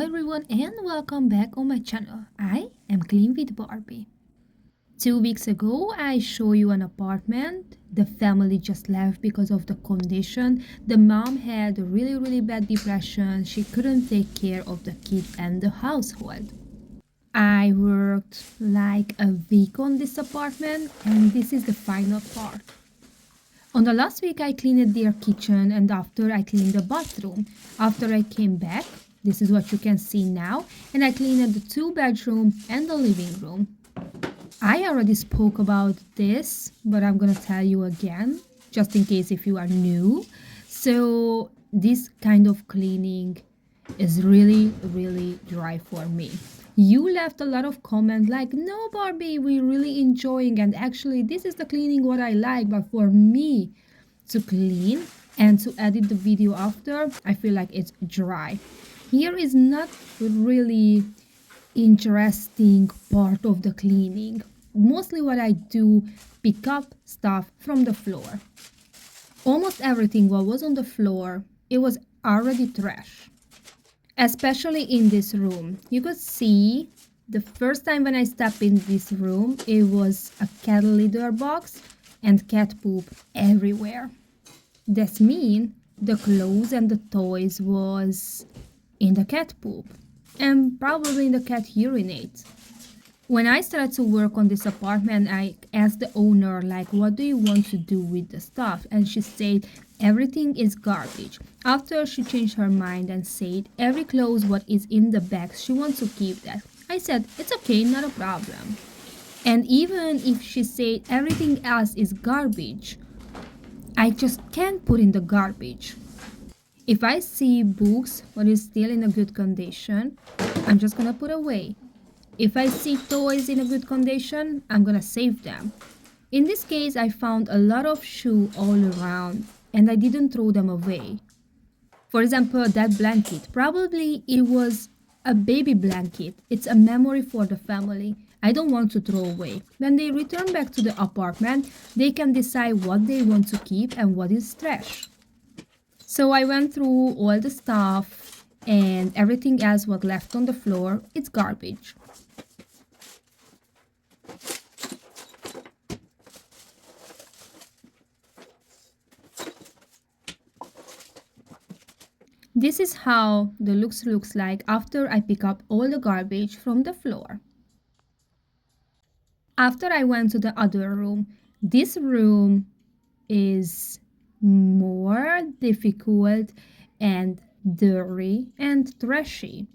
everyone and welcome back on my channel. I am Clean with Barbie. 2 weeks ago I showed you an apartment. The family just left because of the condition. The mom had a really bad depression. She couldn't take care of the kid and the household. I worked like a week on this apartment and this is the final part. On the last week I cleaned their kitchen and after I cleaned the bathroom. After I came back, this is what you can see now, and I cleaned the 2 bedroom and the living room. I already spoke about this, but I'm gonna tell you again, just in case if you are new. So this kind of cleaning is really dry for me. You left a lot of comments like, no Barbie, we're really enjoying, and actually this is the cleaning what I like, but for me to clean and to edit the video after, I feel like it's dry. Here is not really interesting part of the cleaning. Mostly what I do, pick up stuff from the floor. Almost everything what was on the floor, it was already trash. Especially in this room. You could see the first time when I stepped in this room, it was a cat litter box and cat poop everywhere. This means the clothes and the toys was in the cat poop and probably in the cat urinate. When I started to work on this apartment, I asked the owner, like, what do you want to do with the stuff? And she said, everything is garbage. After she changed her mind and said, every clothes what is in the bags, she wants to keep that. I said, it's okay, not a problem. And even if she said everything else is garbage, I just can't put in the garbage. If I see books what is still in a good condition, I'm just gonna put away. If I see toys in a good condition, I'm gonna save them. In this case, I found a lot of shoes all around and I didn't throw them away. For example, that blanket, probably it was a baby blanket. It's a memory for the family. I don't want to throw away. When they return back to the apartment, they can decide what they want to keep and what is trash. So I went through all the stuff and everything else what left on the floor, it's garbage. This is how the looks like after I pick up all the garbage from the floor. After I went to the other room, this room is more difficult and dirty and trashy.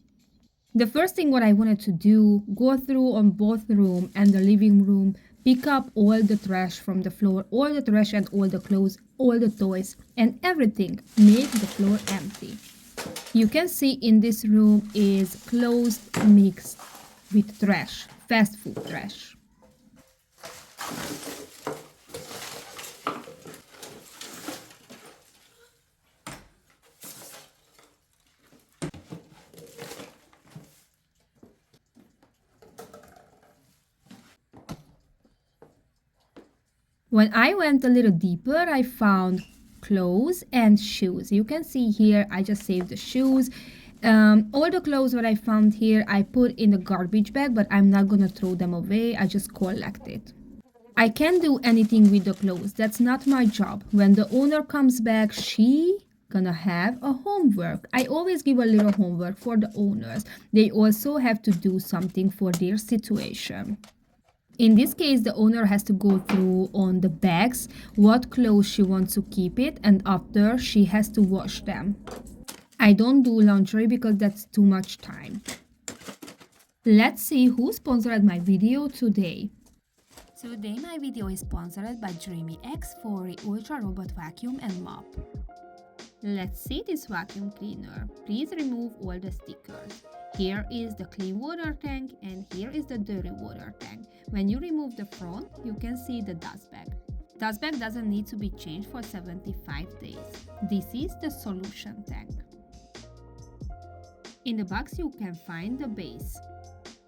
The first thing what I wanted to do, go through on both room and the living room, pick up all the trash from the floor, all the trash and all the clothes, all the toys and everything, make the floor empty. You can see in this room is clothes mixed with trash, fast food trash. When I went a little deeper, I found clothes and shoes. You can see here, I just saved the shoes. All the clothes that I found here, I put in the garbage bag, but I'm not gonna throw them away. I just collect it. I can't do anything with the clothes. That's not my job. When the owner comes back, she gonna have a homework. I always give a little homework for the owners. They also have to do something for their situation. In this case, the owner has to go through on the bags what clothes she wants to keep it, and after she has to wash them. I don't do laundry because that's too much time. Let's see who sponsored my video today. Today my video is sponsored by Dreamy X4 Ultra Robot Vacuum and Mop. Let's see this vacuum cleaner. Please remove all the stickers. Here is the clean water tank and here is the dirty water tank. When you remove the front, you can see the dust bag. Dust bag doesn't need to be changed for 75 days. This is the solution tank. In the box you can find the base.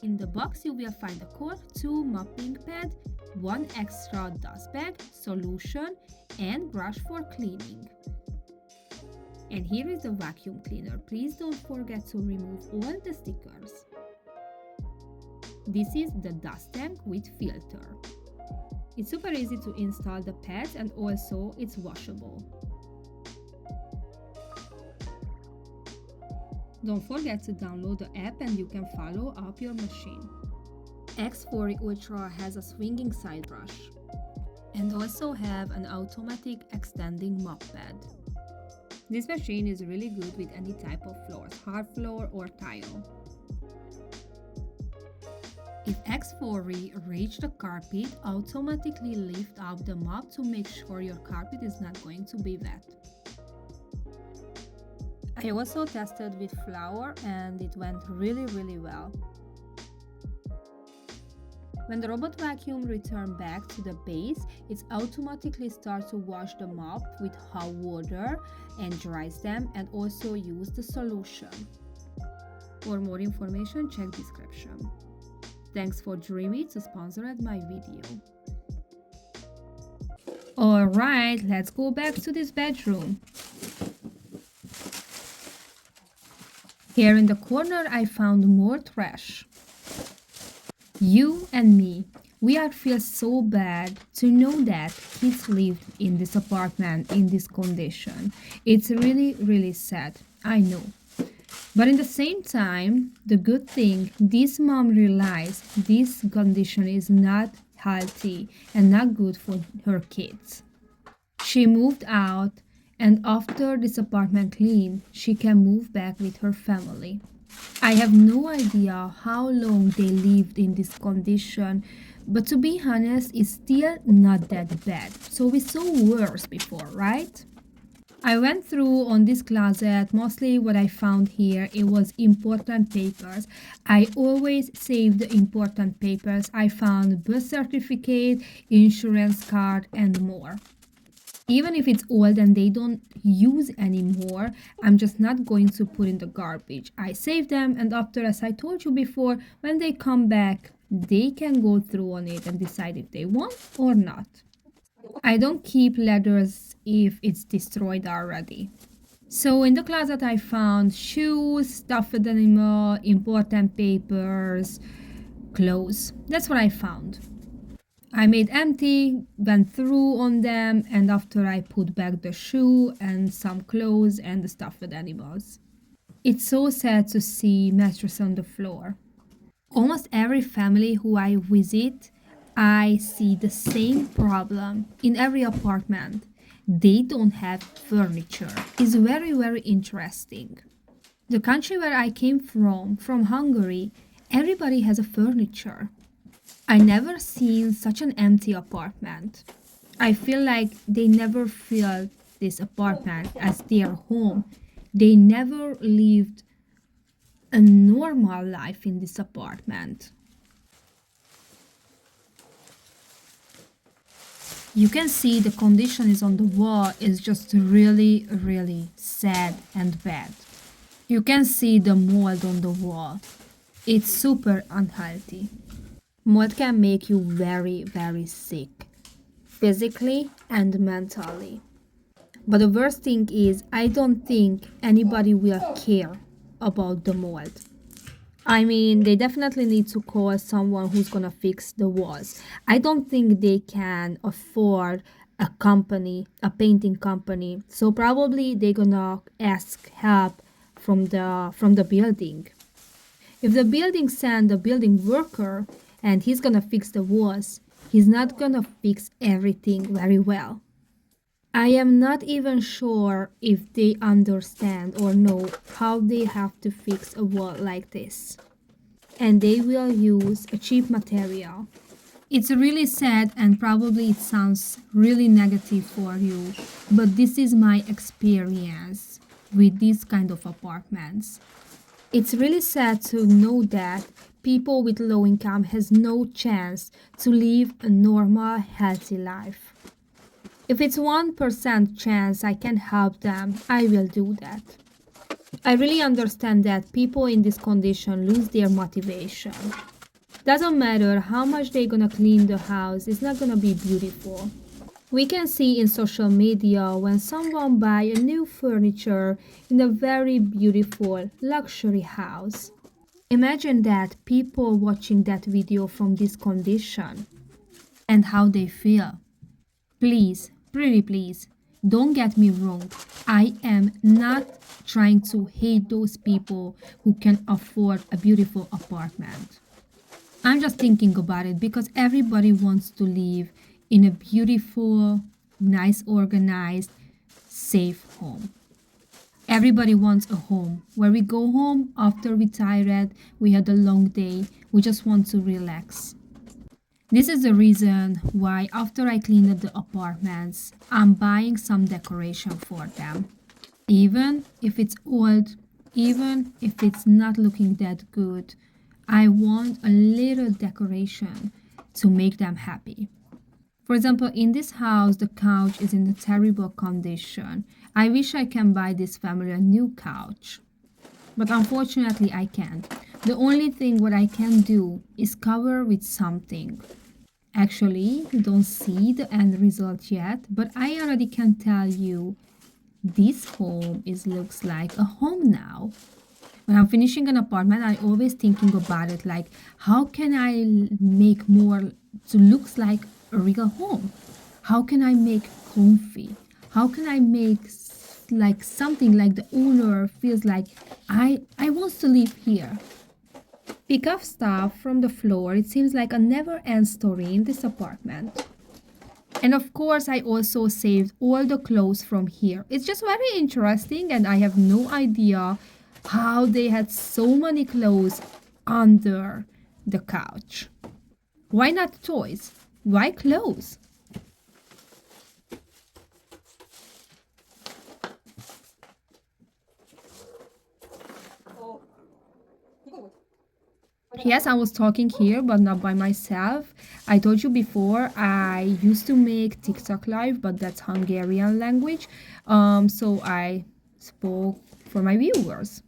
In the box you will find the cord, 2 mopping pads, 1 extra dust bag, solution and brush for cleaning. And here is the vacuum cleaner. Please don't forget to remove all the stickers. This is the dust tank with filter. It's super easy to install the pads and also it's washable. Don't forget to download the app and you can follow up your machine. X40 Ultra has a swinging side brush and also have an automatic extending mop pad. This machine is really good with any type of floors, hard floor or tile. If X40 reach the carpet, automatically lift up the mop to make sure your carpet is not going to be wet. I also tested with flour and it went really well. When the robot vacuum returns back to the base, it automatically starts to wash the mop with hot water and dries them and also use the solution. For more information, check description. Thanks for Dreamy to sponsor my video. Alright, let's go back to this bedroom. Here in the corner I found more trash. You and me, we are feel so bad to know that kids lived in this apartment in this condition. It's really sad, I know. But in the same time, the good thing, this mom realized this condition is not healthy and not good for her kids. She moved out, and after this apartment clean, she can move back with her family. I have no idea how long they lived in this condition, but to be honest, it's still not that bad. So we saw worse before, right? I went through on this closet. Mostly what I found here, it was important papers. I always save the important papers. I found birth certificate, insurance card, and more. Even if it's old and they don't use anymore, I'm just not going to put in the garbage. I save them, and after, as I told you before, when they come back, they can go through on it and decide if they want or not. I don't keep letters if it's destroyed already. So in the closet I found shoes, stuffed animal, important papers, clothes. That's what I found. I made empty, went through on them, and after I put back the shoe and some clothes and the stuffed animals. It's so sad to see mattress on the floor. Almost every family who I visit, I see the same problem in every apartment. They don't have furniture. It's very interesting. The country where I came from Hungary, everybody has a furniture. I never seen such an empty apartment. I feel like they never feel this apartment as their home. They never lived a normal life in this apartment. You can see the condition is on the wall is just really sad and bad. You can see the mold on the wall. It's super unhealthy. Mold can make you very sick, physically and mentally. But the worst thing is, I don't think anybody will care about the mold. I mean, they definitely need to call someone who's gonna fix the walls. I don't think they can afford a company, a painting company. So probably they're gonna ask help from the building. If the building send a building worker and he's gonna fix the walls, he's not gonna fix everything very well. I am not even sure if they understand or know how they have to fix a wall like this. And they will use a cheap material. It's really sad and probably it sounds really negative for you, but this is my experience with these kind of apartments. It's really sad to know that people with low income has no chance to live a normal, healthy life. If it's 1% chance I can help them, I will do that. I really understand that people in this condition lose their motivation. Doesn't matter how much they're gonna clean the house, it's not gonna be beautiful. We can see in social media when someone buy a new furniture in a very beautiful luxury house. Imagine that people watching that video from this condition and how they feel. Please, pretty please, don't get me wrong. I am not trying to hate those people who can afford a beautiful apartment. I'm just thinking about it because everybody wants to live in a beautiful, nice, organized, safe home. Everybody wants a home where we go home after we tired, we had a long day, we just want to relax. This is the reason why after I cleaned up the apartments, I'm buying some decoration for them. Even if it's old, even if it's not looking that good, I want a little decoration to make them happy. For example, in this house, the couch is in a terrible condition. I wish I can buy this family a new couch, but unfortunately I can't. The only thing what I can do is cover with something. Actually, you don't see the end result yet, but I already can tell you this home is looks like a home now. When I'm finishing an apartment, I always thinking about it like how can I make more to looks like a real home? How can I make comfy? How can I make like something like the owner feels like I want to live here? Pick up stuff from the floor. It seems like a never end story in this apartment. And of course, I also saved all the clothes from here. It's just very interesting, and I have no idea how they had so many clothes under the couch. Why not toys? Why clothes? Yes, I was talking here, but not by myself. I told you before, I used to make TikTok live, but that's Hungarian language. So I spoke for my viewers.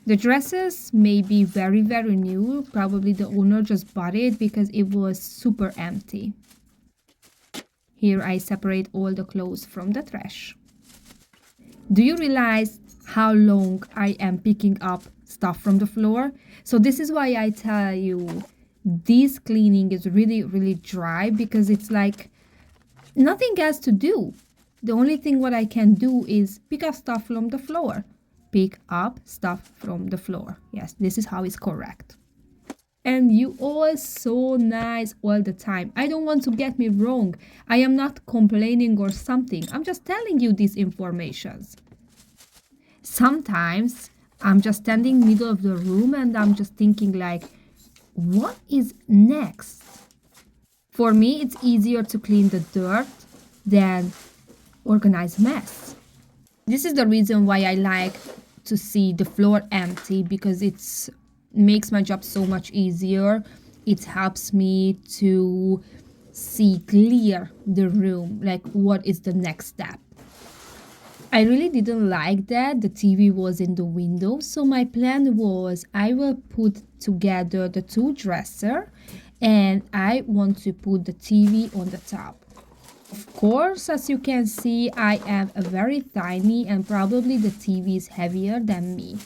The dresses may be very, very new. Probably the owner just bought it because it was super empty. Here I separate all the clothes from the trash. Do you realize how long I am picking up stuff from the floor? So this is why I tell you this cleaning is really, really dry because it's like nothing else to do. The only thing what I can do is pick up stuff from the floor. Pick up stuff from the floor. Yes, this is how it's correct. And you all so nice all the time. I don't want to get me wrong. I am not complaining or something. I'm just telling you these informations. Sometimes I'm just standing middle of the room and I'm just thinking like, what is next? For me, it's easier to clean the dirt than organize mess. This is the reason why I like to see the floor empty because it's makes my job so much easier. It helps me to see clear the room, like what is the next step. I really didn't like that the TV was in the window, so my plan was I will put together the two dresser and I want to put the TV on the top. Of course, as you can see, I am a very tiny and probably the TV is heavier than me.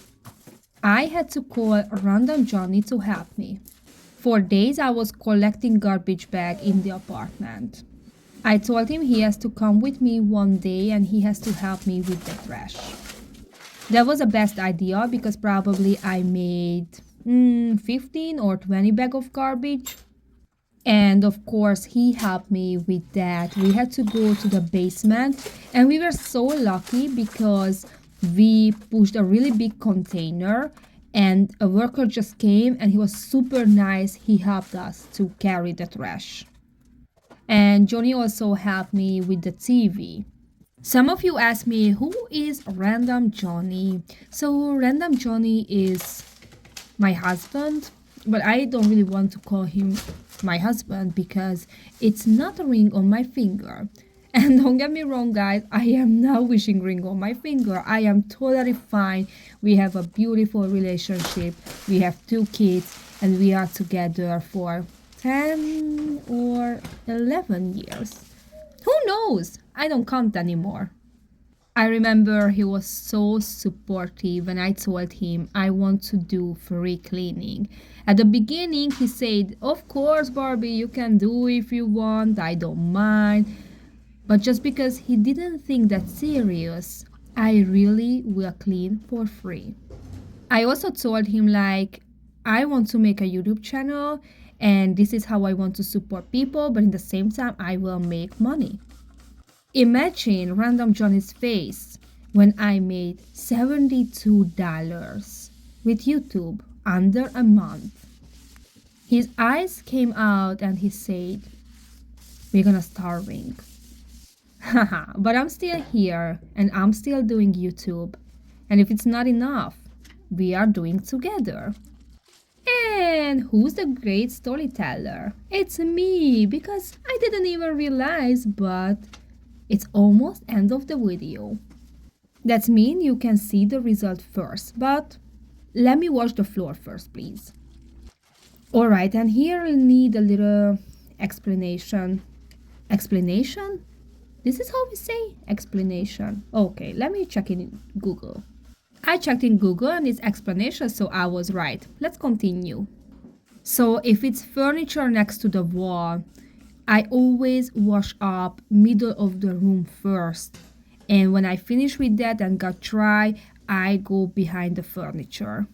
I had to call random Johnny to help me. For days I was collecting garbage bag in the apartment. I told him he has to come with me one day and he has to help me with the trash. That was the best idea because probably I made 15 or 20 bag of garbage. And of course, he helped me with that. We had to go to the basement, and we were so lucky because we pushed a really big container, and a worker just came and he was super nice. He helped us to carry the trash. And Johnny also helped me with the TV. Some of you ask me, who is Random Johnny? So, Random Johnny is my husband. but I don't really want to call him my husband because it's not a ring on my finger. And don't get me wrong, guys, I am not wishing ring on my finger. I am totally fine. We have a beautiful relationship. We have two kids and we are together for 10 or 11 years. Who knows? I don't count anymore. I remember he was so supportive when I told him I want to do free cleaning. At the beginning, he said, "Of course, Barbie, you can do if you want, I don't mind." But just because he didn't think that serious, I really will clean for free. I also told him, like, I want to make a YouTube channel and this is how I want to support people, but in the same time, I will make money. Imagine Random Johnny's face when I made $72 with YouTube under a month. His eyes came out and he said, "We're gonna starving." Haha, but I'm still here and I'm still doing YouTube. And if it's not enough, we are doing together. And who's the great storyteller? It's me, because I didn't even realize, but it's almost end of the video. That means you can see the result first, but let me wash the floor first, please. Alright, and here we need a little explanation. Explanation? This is how we say explanation. Okay, let me check in Google. I checked in Google and it's explanation, so I was right. Let's continue. So if it's furniture next to the wall, I always wash up middle of the room first. And when I finish with that and got dry, I go behind the furniture.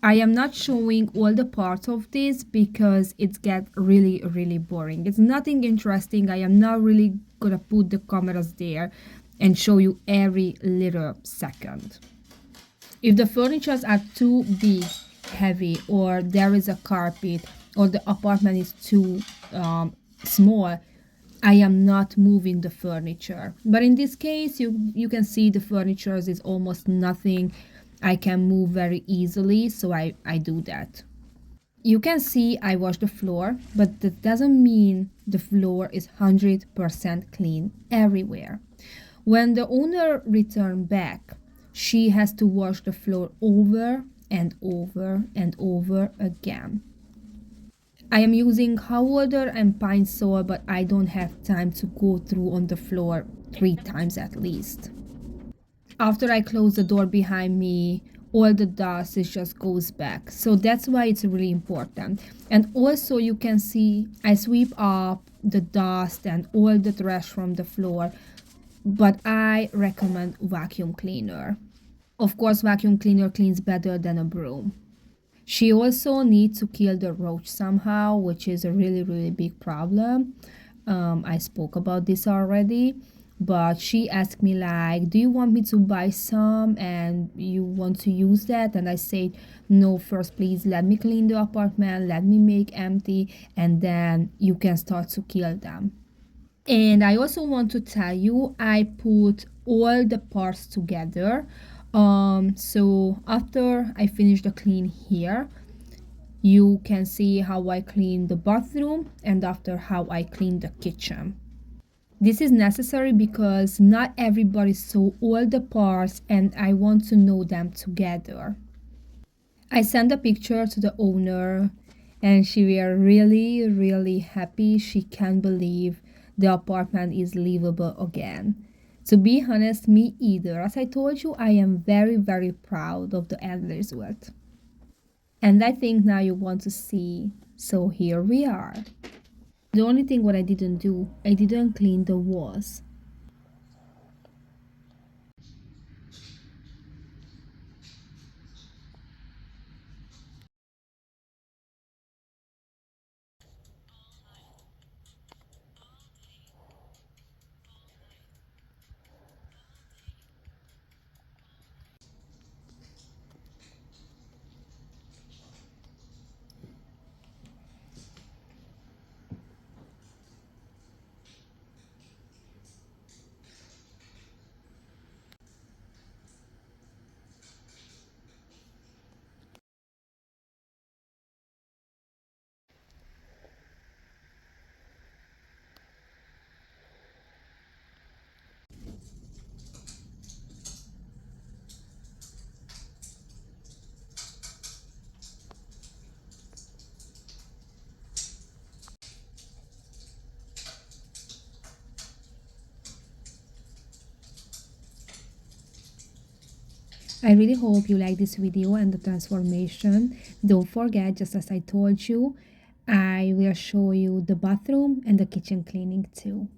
I am not showing all the parts of this because it gets really boring. It's nothing interesting. I am not really gonna put the cameras there and show you every little second. If the furnitures are too big, heavy, or there is a carpet, or the apartment is too small, I am not moving the furniture. But in this case, you can see the furniture is almost nothing. I can move very easily, so I do that. You can see I wash the floor, but that doesn't mean the floor is 100% clean everywhere. When the owner returns back, she has to wash the floor over and over and over again. I am using hot water and pine sol, but I don't have time to go through on the floor 3 times at least. After I close the door behind me, all the dust it just goes back. So that's why it's really important. And also you can see I sweep up the dust and all the trash from the floor, but I recommend vacuum cleaner. Of course, vacuum cleaner cleans better than a broom. She also needs to kill the roach somehow, which is a really big problem. I spoke about this already, but she asked me, like, do you want me to buy some and you want to use that? And I said, no, first please let me clean the apartment, let me make empty, and then you can start to kill them. And I also want to tell you, I put all the parts together. So after I finish the clean here, you can see how I clean the bathroom and after how I clean the kitchen. This is necessary because not everybody saw all the parts and I want to know them together. I sent a picture to the owner and she were really happy. She can't believe the apartment is livable again. To be honest, me either. As I told you, I am very proud of the end result. And I think now you want to see. So here we are. The only thing what I didn't do, I didn't clean the walls. I really hope you like this video and the transformation. Don't forget, just as I told you, I will show you the bathroom and the kitchen cleaning too.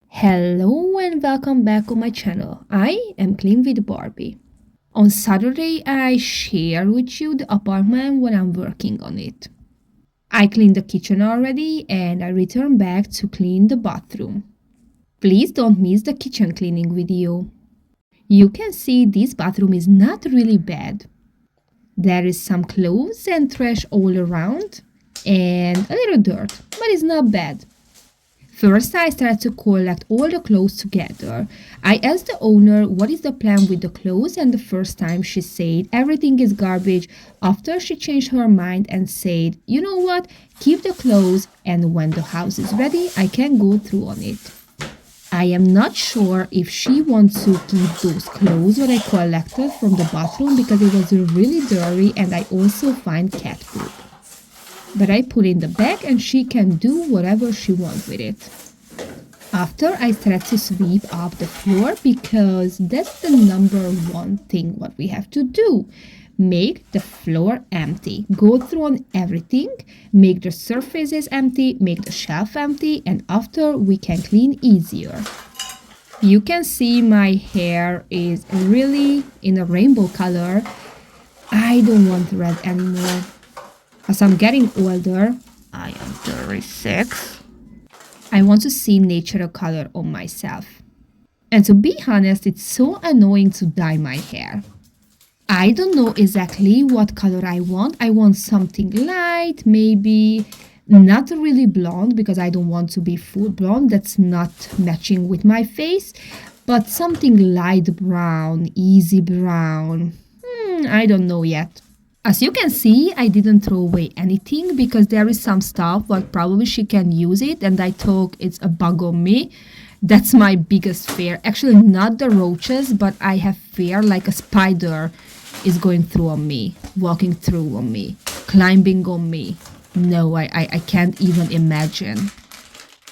Hello and welcome back on my channel. I am Clean with Barbie. On Saturday, I share with you the apartment when I'm working on it. I cleaned the kitchen already and I return back to clean the bathroom. Please don't miss the kitchen cleaning video. You can see this bathroom is not really bad. There is some clothes and trash all around and a little dirt, but it's not bad. First, I started to collect all the clothes together. I asked the owner what is the plan with the clothes, and the first time she said everything is garbage. After she changed her mind and said, you know what, keep the clothes, and when the house is ready, I can go through on it. I am not sure if she wants to keep those clothes that I collected from the bathroom because it was really dirty and I also find cat poop. But I put in the bag and she can do whatever she wants with it. After I started to sweep up the floor because that's the number one thing what we have to do. Make the floor empty. Go through on everything, make the surfaces empty, make the shelf empty, and after we can clean easier. You can see my hair is really in a rainbow color. I don't want red anymore. As I'm getting older, I am 36. I want to see natural color on myself. And to be honest, it's so annoying to dye my hair. I don't know exactly what color I want. I want something light, maybe not really blonde because I don't want to be full blonde. That's not matching with my face, but something light brown, easy brown. I don't know yet. As you can see, I didn't throw away anything because there is some stuff but probably she can use it and I thought it's a bug on me. That's my biggest fear. Actually, not the roaches, but I have fear like a spider is going through on me, walking through on me, climbing on me. No, I can't even imagine.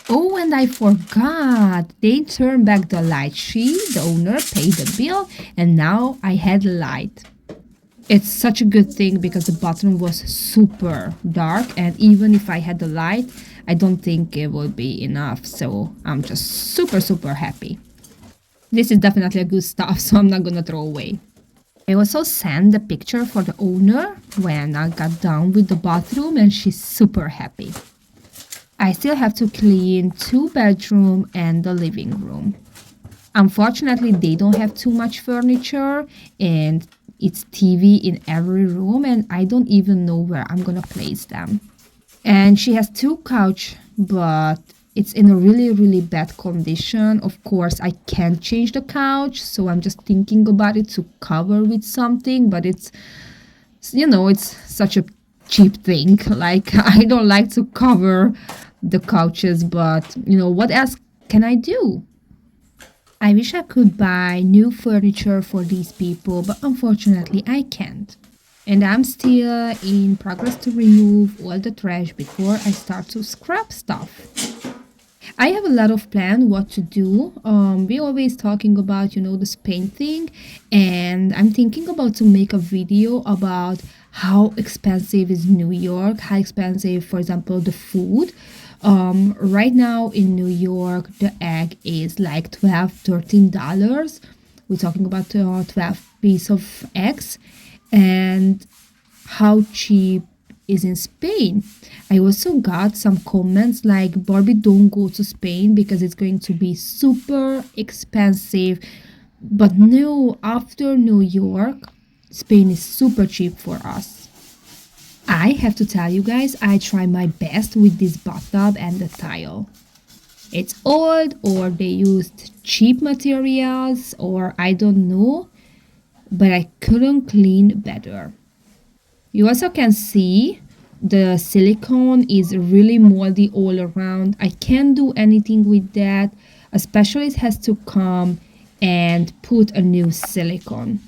Oh, and I forgot. They turned back the light. The owner, paid the bill, and now I had light. It's such a good thing because the bathroom was super dark, and even if I had the light, I don't think it would be enough. So I'm just super happy. This is definitely a good stuff, so I'm not gonna throw away. I also sent the picture for the owner when I got done with the bathroom and she's super happy. I still have to clean 2 bedrooms and the living room. Unfortunately, they don't have too much furniture and it's TV in every room and I don't even know where I'm gonna place them. And she has 2 couches, but it's in a really bad condition. Of course, I can't change the couch, so I'm just thinking about it to cover with something, but it's such a cheap thing. Like, I don't like to cover the couches, but what else can I do? I wish I could buy new furniture for these people, but unfortunately I can't. And I'm still in progress to remove all the trash before I start to scrap stuff. I have a lot of plan what to do. We always talking about the Spain thing, and I'm thinking about to make a video about how expensive is New York, how expensive, for example, the food. Right now in New York, the egg is like $12-13. We're talking about 12 piece of eggs, and how cheap is in Spain. I also got some comments like, Barbie, don't go to Spain because it's going to be super expensive. But no, after New York, Spain is super cheap for us. I have to tell you guys, I try my best with this bathtub and the tile. It's old or they used cheap materials or I don't know, but I couldn't clean better. You also can see the silicone is really moldy all around. I can't do anything with that. A specialist has to come and put a new silicone.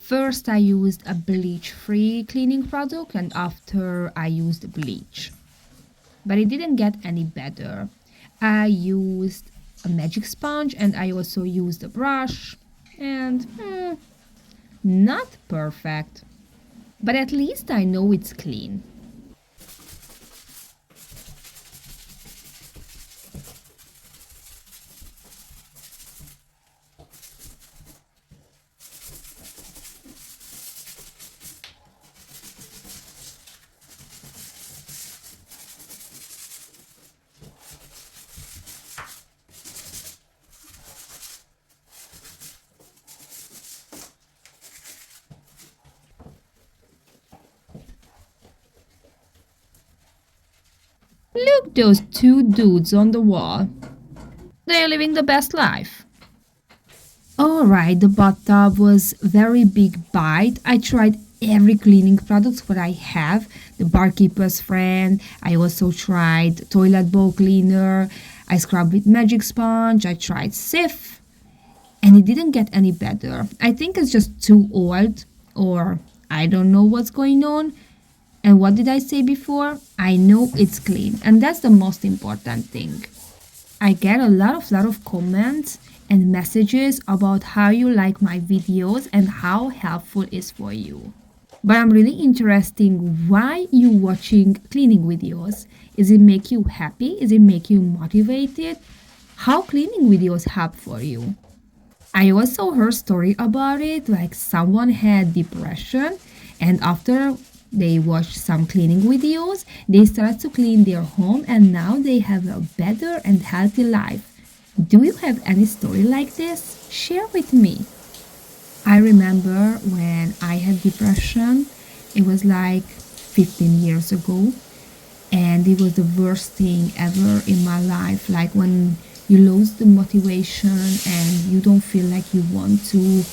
First, I used a bleach-free cleaning product and after I used bleach. But it didn't get any better. I used a magic sponge and I also used a brush and not perfect, but at least I know it's clean. Look, those two dudes on the wall. They're living the best life. Alright, the bathtub was very big bite. I tried every cleaning product what I have. The barkeeper's friend. I also tried toilet bowl cleaner. I scrubbed with magic sponge. I tried Sif. And it didn't get any better. I think it's just too old or I don't know what's going on. And what did I say before? I know it's clean. And that's the most important thing. I get a lot of comments and messages about how you like my videos and how helpful it is for you. But I'm really interested why you watching cleaning videos. Is it make you happy? Is it make you motivated? How cleaning videos help for you? I also heard story about it like someone had depression and after they watched some cleaning videos, they started to clean their home and now they have a better and healthy life. Do you have any story like this? Share with me. I remember when I had depression, it was like 15 years ago, and it was the worst thing ever in my life. Like when you lose the motivation and you don't feel like you want to,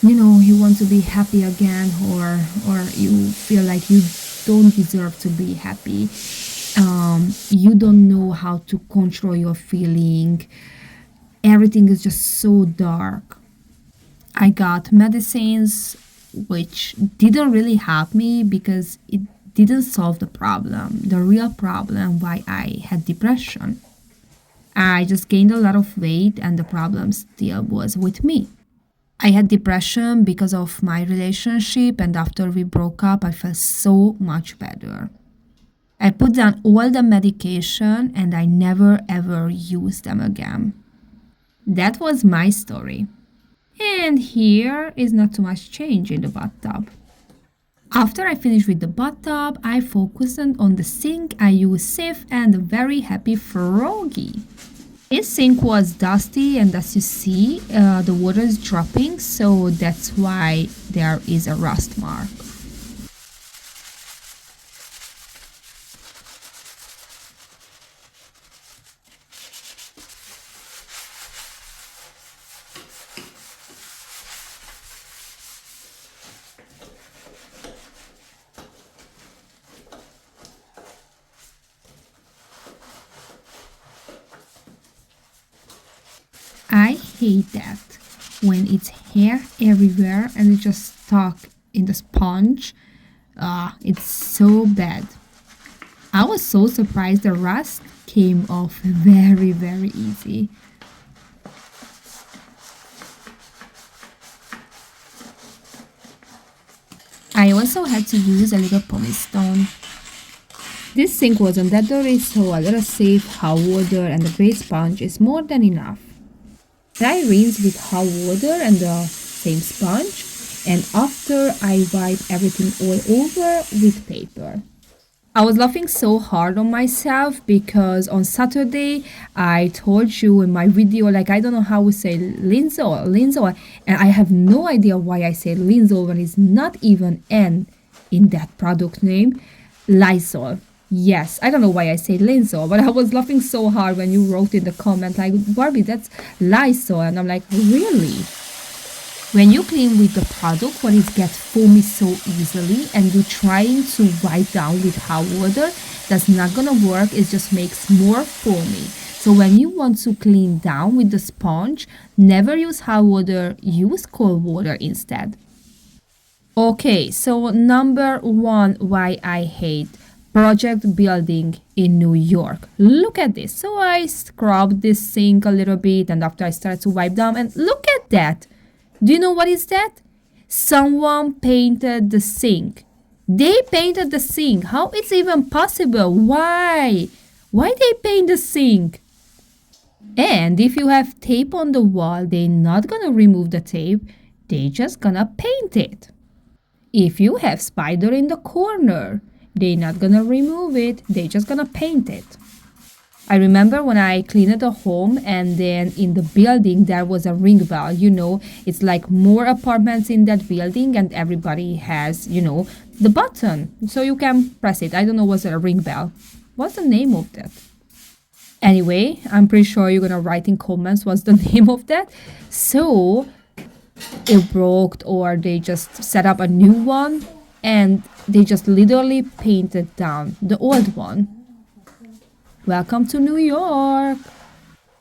you want to be happy again, or you feel like you don't deserve to be happy. You don't know how to control your feeling. Everything is just so dark. I got medicines which didn't really help me because it didn't solve the real problem why I had depression. I just gained a lot of weight and the problem still was with me. I had depression because of my relationship, and after we broke up, I felt so much better. I put down all the medication and I never ever used them again. That was my story. And here is not too much change in the bathtub. After I finished with the bathtub, I focused on the sink. I used Sif and a very happy froggy. This sink was dusty, and as you see, the water is dropping, so that's why there is a rust mark. I hate that when it's hair everywhere and it's just stuck in the sponge. It's so bad. I was so surprised the rust came off very easy. I also had to use a little pumice stone. This sink wasn't that dirty, so a little safe hot water and a great sponge is more than enough. I rinse with hot water and the same sponge, and after I wipe everything all over with paper. I was laughing so hard on myself because on Saturday I told you in my video, like I don't know how we say linzo, and I have no idea why I say linzo when it's not even N in that product name, Lysol. Yes, I don't know why I say Lysol, but I was laughing so hard when you wrote in the comment like, Barbie, that's Lysol, and I'm like, really? When you clean with the product, when it gets foamy so easily and you're trying to wipe down with hot water, that's not gonna work. It just makes more foamy. So when you want to clean down with the sponge, never use hot water, use cold water instead. Okay, so number one, why I hate project building in New York. Look at this. So I scrubbed this sink a little bit, and after I started to wipe down, and look at that. Do you know what is that? Someone painted the sink. They painted the sink. How it's even possible? Why? Why they paint the sink? And if you have tape on the wall, they're not gonna remove the tape. They just gonna paint it. If you have spider in the corner, they're not gonna remove it. They're just gonna paint it. I remember when I cleaned the home and then in the building there was a ring bell. It's like more apartments in that building and everybody has, the button. So you can press it. I don't know what's a ring bell. What's the name of that? Anyway, I'm pretty sure you're gonna write in comments what's the name of that. So it broke or they just set up a new one and they just literally painted down the old one. Welcome to New York.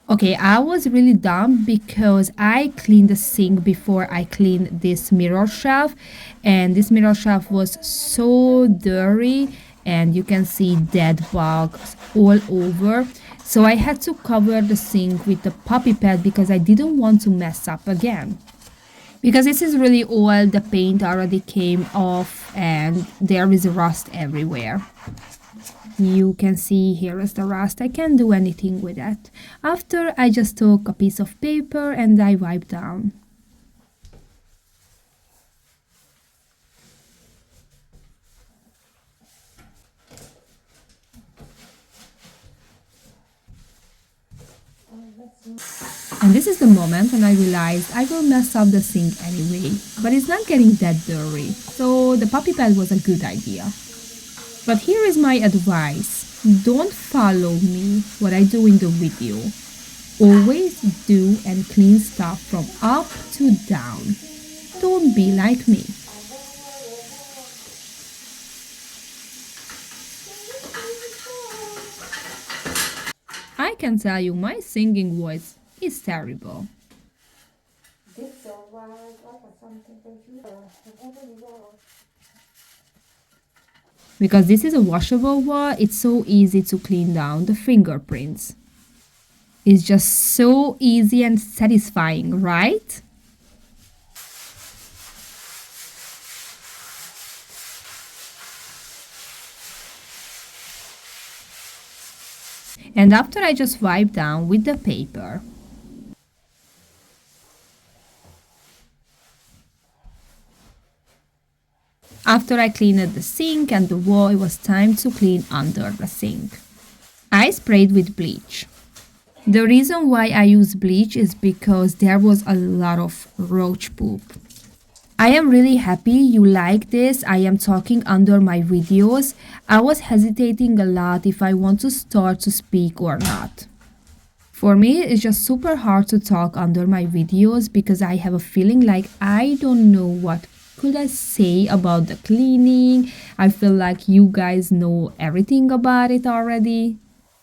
Okay, I was really dumb because I cleaned the sink before I cleaned this mirror shelf, and this mirror shelf was so dirty and you can see dead bugs all over. So I had to cover the sink with the puppy pad because I didn't want to mess up again. Because this is really old, the paint already came off and there is rust everywhere. You can see here is the rust. I can't do anything with that. After I just took a piece of paper and I wiped down. And this is the moment when I realized I will mess up the sink anyway, but it's not getting that dirty. So the puppy pad was a good idea. But here is my advice. Don't follow me, what I do in the video. Always do and clean stuff from up to down. Don't be like me. I can tell you my singing voice is terrible. Because this is a washable wall, it's so easy to clean down the fingerprints. It's just so easy and satisfying, right? And after I just wipe down with the paper. After I cleaned the sink and the wall, it was time to clean under the sink. I sprayed with bleach. The reason why I use bleach is because there was a lot of roach poop. I am really happy you like this. I am talking under my videos. I was hesitating a lot if I want to start to speak or not. For me, it's just super hard to talk under my videos because I have a feeling like I don't know what could I say about the cleaning. I feel like you guys know everything about it already.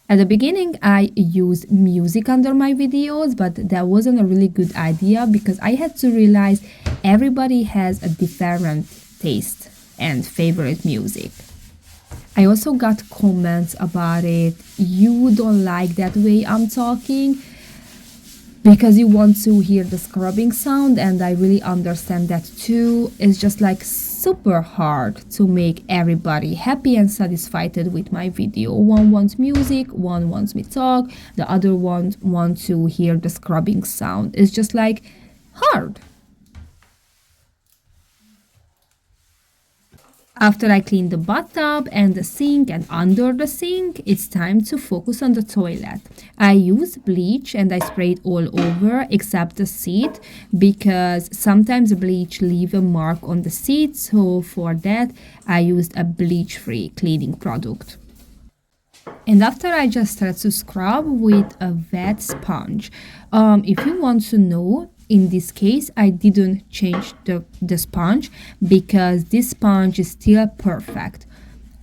At the beginning, I used music under my videos, but that wasn't a really good idea because I had to realize everybody has a different taste and favorite music. I also got comments about it. You don't like that way I'm talking because you want to hear the scrubbing sound, and I really understand that too. It's just like super hard to make everybody happy and satisfied with my video. One wants music, one wants me talk, the other one wants to hear the scrubbing sound. It's just like hard. After I clean the bathtub and the sink and under the sink, it's time to focus on the toilet. I use bleach and I spray it all over except the seat because sometimes bleach leave a mark on the seat, so for that I used a bleach-free cleaning product. And after I just started to scrub with a wet sponge. If you want to know, in this case, I didn't change the sponge because this sponge is still perfect.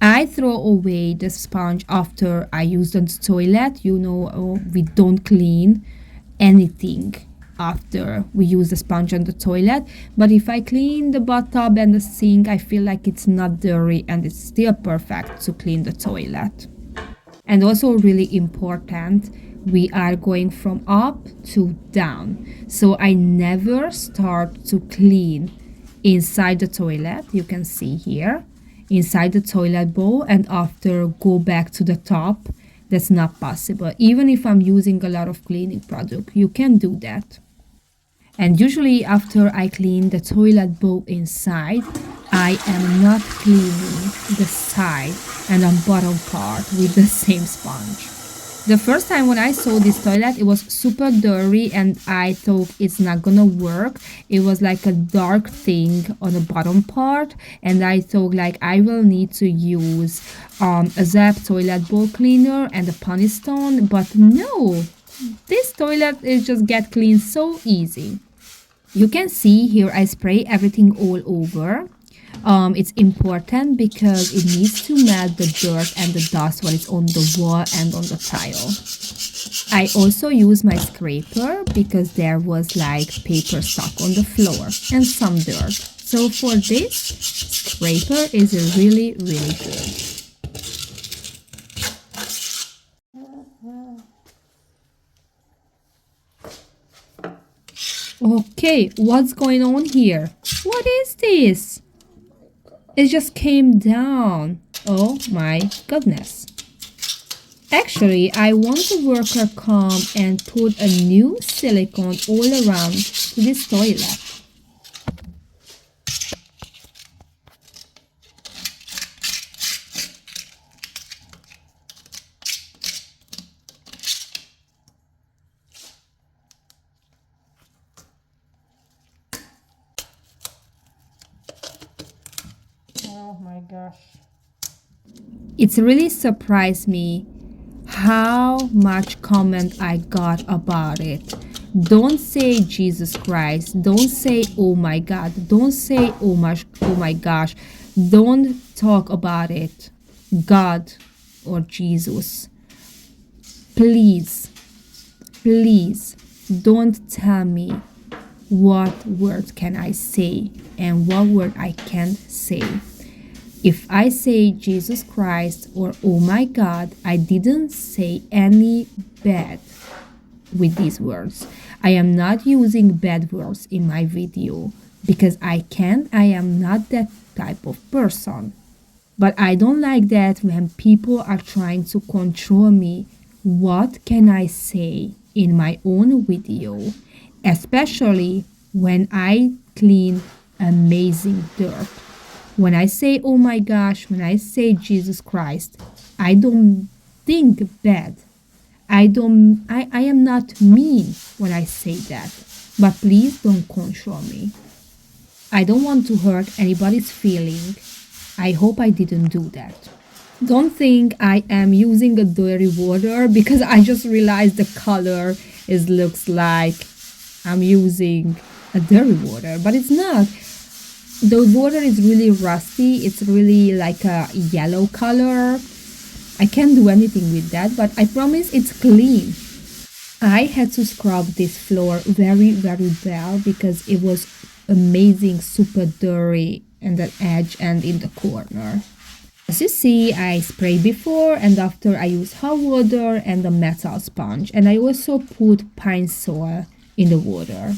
I throw away the sponge after I use the toilet. We don't clean anything after we use the sponge on the toilet. But if I clean the bathtub and the sink, I feel like it's not dirty and it's still perfect to clean the toilet. And also really important, we are going from up to down. So I never start to clean inside the toilet. You can see here inside the toilet bowl and after go back to the top. That's not possible. Even if I'm using a lot of cleaning product, you can do that. And usually after I clean the toilet bowl inside, I am not cleaning the side and the bottom part with the same sponge. The first time when I saw this toilet, it was super dirty and I thought it's not gonna work. It was like a dark thing on the bottom part and I thought like I will need to use a Zap toilet bowl cleaner and a pony stone, but no, this toilet is just get clean so easy. You can see here I spray everything all over. It's important because it needs to melt the dirt and the dust when it's on the wall and on the tile. I also use my scraper because there was like paper stuck on the floor and some dirt. So for this, scraper is really, really good. Okay, what's going on here? What is this? It just came down. Oh my goodness. Actually, I want the worker come and put a new silicone all around to this toilet. Oh my gosh. It's really surprised me how much comment I got about it. Don't say Jesus Christ. Don't say oh my God. Don't say oh my gosh. Don't talk about it. God or Jesus. Please, please don't tell me what words can I say and what word I can't say. If I say Jesus Christ or oh my God, I didn't say any bad with these words. I am not using bad words in my video because I can't. I am not that type of person. But I don't like that when people are trying to control me. What can I say in my own video? Especially when I clean amazing dirt. When I say oh my gosh, when I say Jesus Christ, I don't think bad. I am not mean when I say that. But please don't control me. I don't want to hurt anybody's feeling. I hope I didn't do that. Don't think I am using a dirty water because I just realized the color looks like I'm using a dirty water, but it's not. The water is really rusty. It's really like a yellow color. I can't do anything with that, but I promise it's clean. I had to scrub this floor very, very well because it was amazing, super dirty in the edge and in the corner. As you see, I sprayed before and after I used hot water and a metal sponge, and I also put pine sol in the water.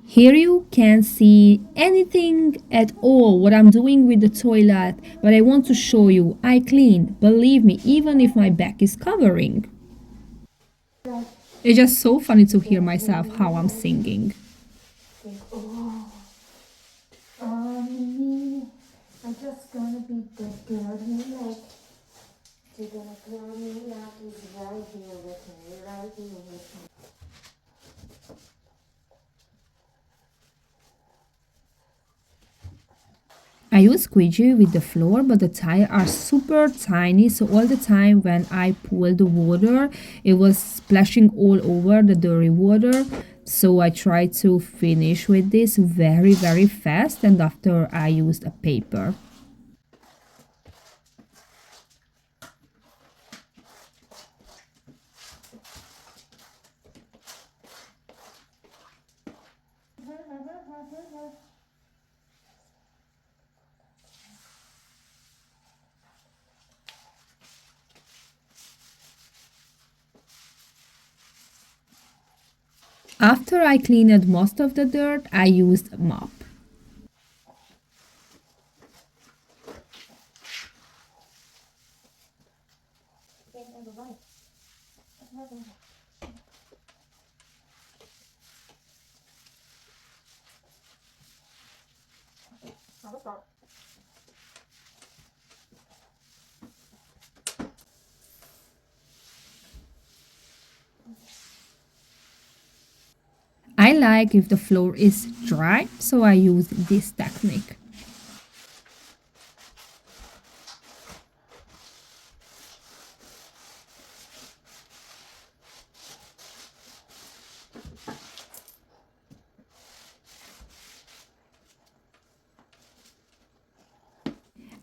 Here you can't see anything at all what I'm doing with the toilet, but I want to show you I clean, believe me, even if my back is covering. It's just so funny to hear myself how I'm singing. Oh, me. I'm just gonna be the girl you like. You're gonna call me like he's right here with me, right here with me. I use squeegee with the floor, but the tiles are super tiny, so all the time when I pull the water, it was splashing all over the dirty water. So I tried to finish with this very, very fast, and after I used a paper. After I cleaned most of the dirt, I used a mop. I like if the floor is dry, so I use this technique.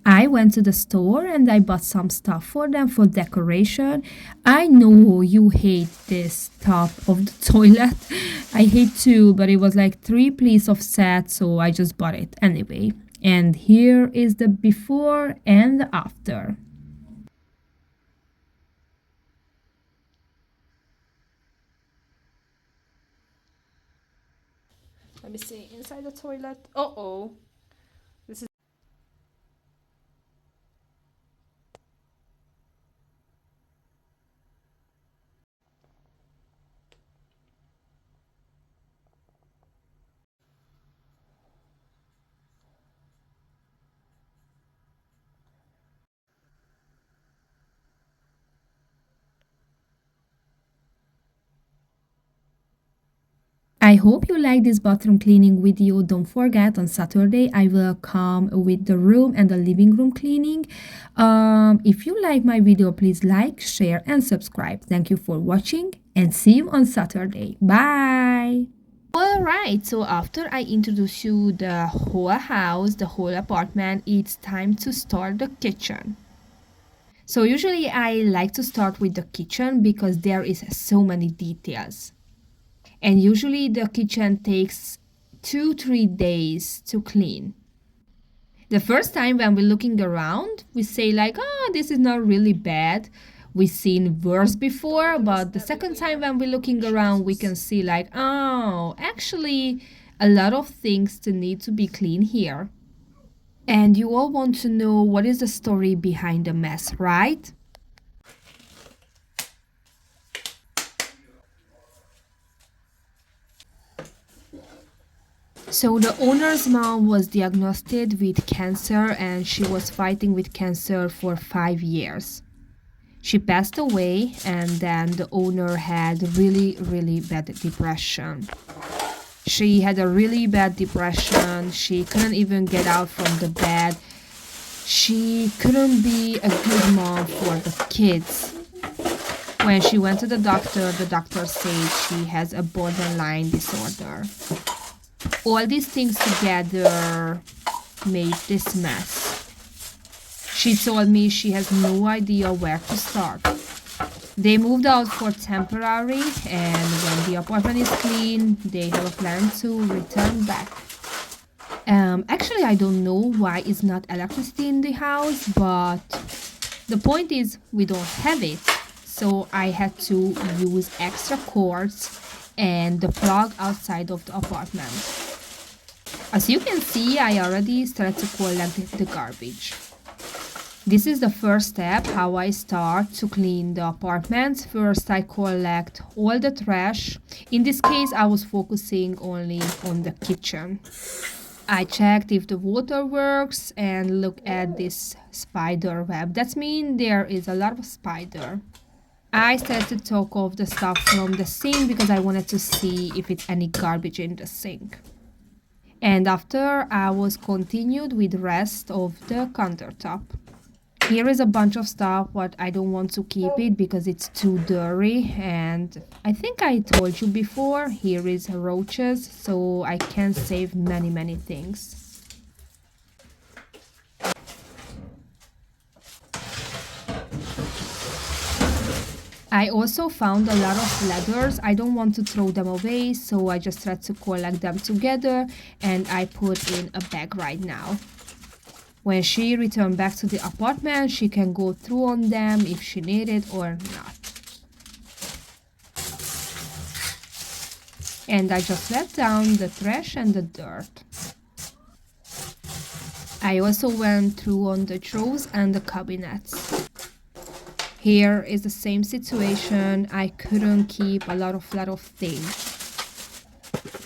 I went to the store and I bought some stuff for them for decoration. I know you hate this top of the toilet. I hate too, but it was like 3 pieces of set, so I just bought it anyway. And here is the before and the after. Let me see inside the toilet. Oh. I hope you like this bathroom cleaning video. Don't forget on Saturday I will come with the room and the living room cleaning. If you like my video, please like, share and subscribe. Thank you for watching and see you on Saturday. Bye! Alright, so after I introduce you the whole house, the whole apartment, it's time to start the kitchen. So usually I like to start with the kitchen because there is so many details. And usually the kitchen takes 2-3 days to clean. The first time when we're looking around, we say like, oh, this is not really bad. We've seen worse before, but the second time when we're looking around, we can see like, oh, actually a lot of things to need to be clean here. And you all want to know what is the story behind the mess, right? So the owner's mom was diagnosed with cancer and she was fighting with cancer for 5 years. She passed away and then the owner had really, really bad depression. She had a really bad depression. She couldn't even get out from the bed. She couldn't be a good mom for the kids. When she went to the doctor said she has a borderline disorder. All these things together made this mess. She told me she has no idea where to start. They moved out for temporary, and when the apartment is clean, they have a plan to return back. Actually, I don't know why it's not electricity in the house, but the point is we don't have it. So I had to use extra cords and the plug outside of the apartment. As you can see, I already started to collect the garbage. This is the first step, how I start to clean the apartment. First, I collect all the trash. In this case, I was focusing only on the kitchen. I checked if the water works and look at this spider web. That means there is a lot of spider. I started to take off the stuff from the sink because I wanted to see if it's any garbage in the sink. And after I was continued with the rest of the countertop. Here is a bunch of stuff, but I don't want to keep it because it's too dirty. And I think I told you before, here is roaches, so I can save many things. I also found a lot of leathers. I don't want to throw them away, so I just tried to collect them together and I put in a bag right now. When she returned back to the apartment, she can go through on them if she need it or not. And I just let down the trash and the dirt. I also went through on the drawers and the cabinets. Here is the same situation. I couldn't keep a lot of things.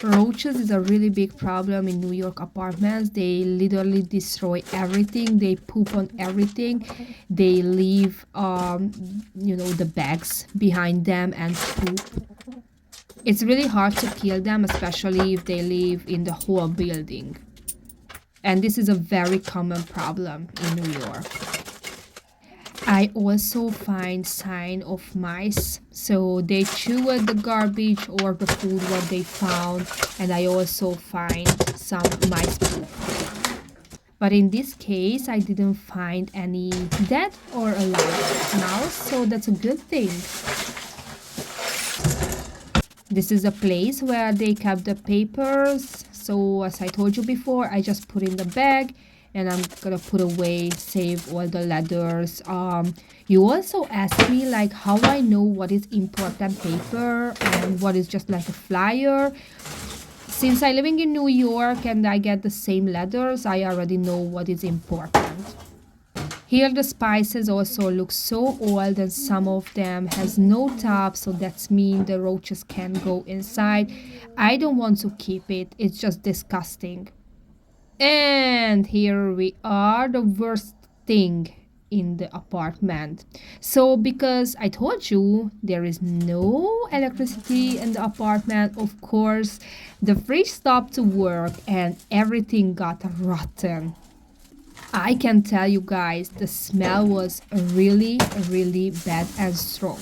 Roaches is a really big problem in New York apartments. They literally destroy everything. They poop on everything. They leave, the bags behind them and poop. It's really hard to kill them, especially if they live in the whole building. And this is a very common problem in New York. I also find sign of mice, so they chew at the garbage or the food what they found, and I also find some mice poop. But in this case, I didn't find any dead or alive mouse, so that's a good thing. This is a place where they kept the papers, so as I told you before, I just put in the bag and I'm gonna put away, save all the letters. You also asked me like how I know what is important paper and what is just like a flyer. Since I living in New York and I get the same letters, I already know what is important. Here the spices also look so old and some of them has no top, so that's mean the roaches can go inside. I don't want to keep it, it's just disgusting. And here we are, the worst thing in the apartment. So because I told you there is no electricity in the apartment, of course, the fridge stopped to work and everything got rotten. I can tell you guys, the smell was really bad and strong.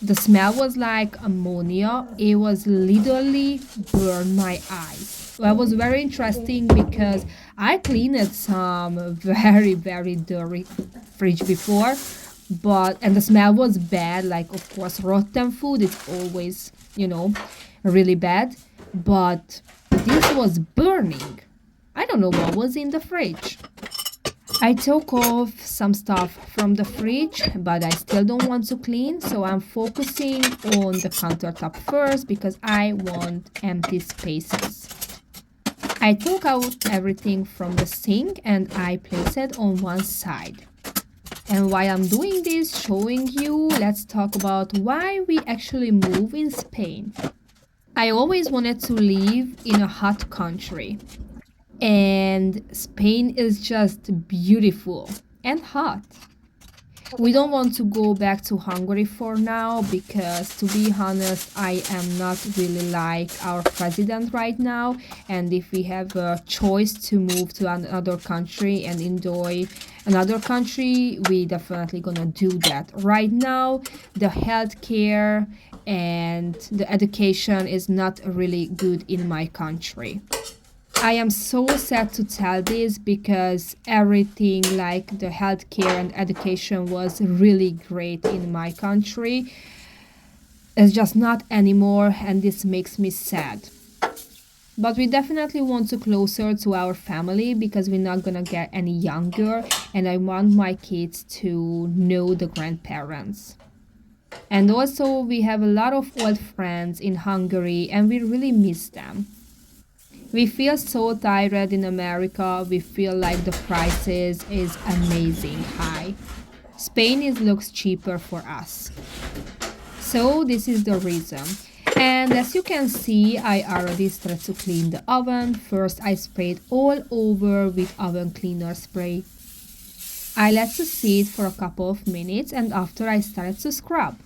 The smell was like ammonia. It was literally burned my eyes. That was very interesting because I cleaned some very dirty fridge before, and the smell was bad. Like of course, rotten food is always really bad, but this was burning. I don't know what was in the fridge. I took off some stuff from the fridge, but I still don't want to clean, so I'm focusing on the countertop first because I want empty spaces. I took out everything from the sink and I place it on one side. And while I'm doing this, showing you, let's talk about why we actually move in Spain. I always wanted to live in a hot country. And Spain is just beautiful and hot. We don't want to go back to Hungary for now because, to be honest, I am not really like our president right now. And if we have a choice to move to another country and enjoy another country, we definitely gonna do that. Right now, the healthcare and the education is not really good in my country. I am so sad to tell this because everything like the healthcare and education was really great in my country. It's just not anymore, and this makes me sad. But we definitely want to closer to our family because we're not gonna get any younger, and I want my kids to know the grandparents. And also we have a lot of old friends in Hungary and we really miss them. We feel so tired in America. We feel like the prices is amazing high. Spain looks cheaper for us. So this is the reason. And as you can see, I already started to clean the oven. First I sprayed all over with oven cleaner spray. I let it sit for a couple of minutes and after I started to scrub.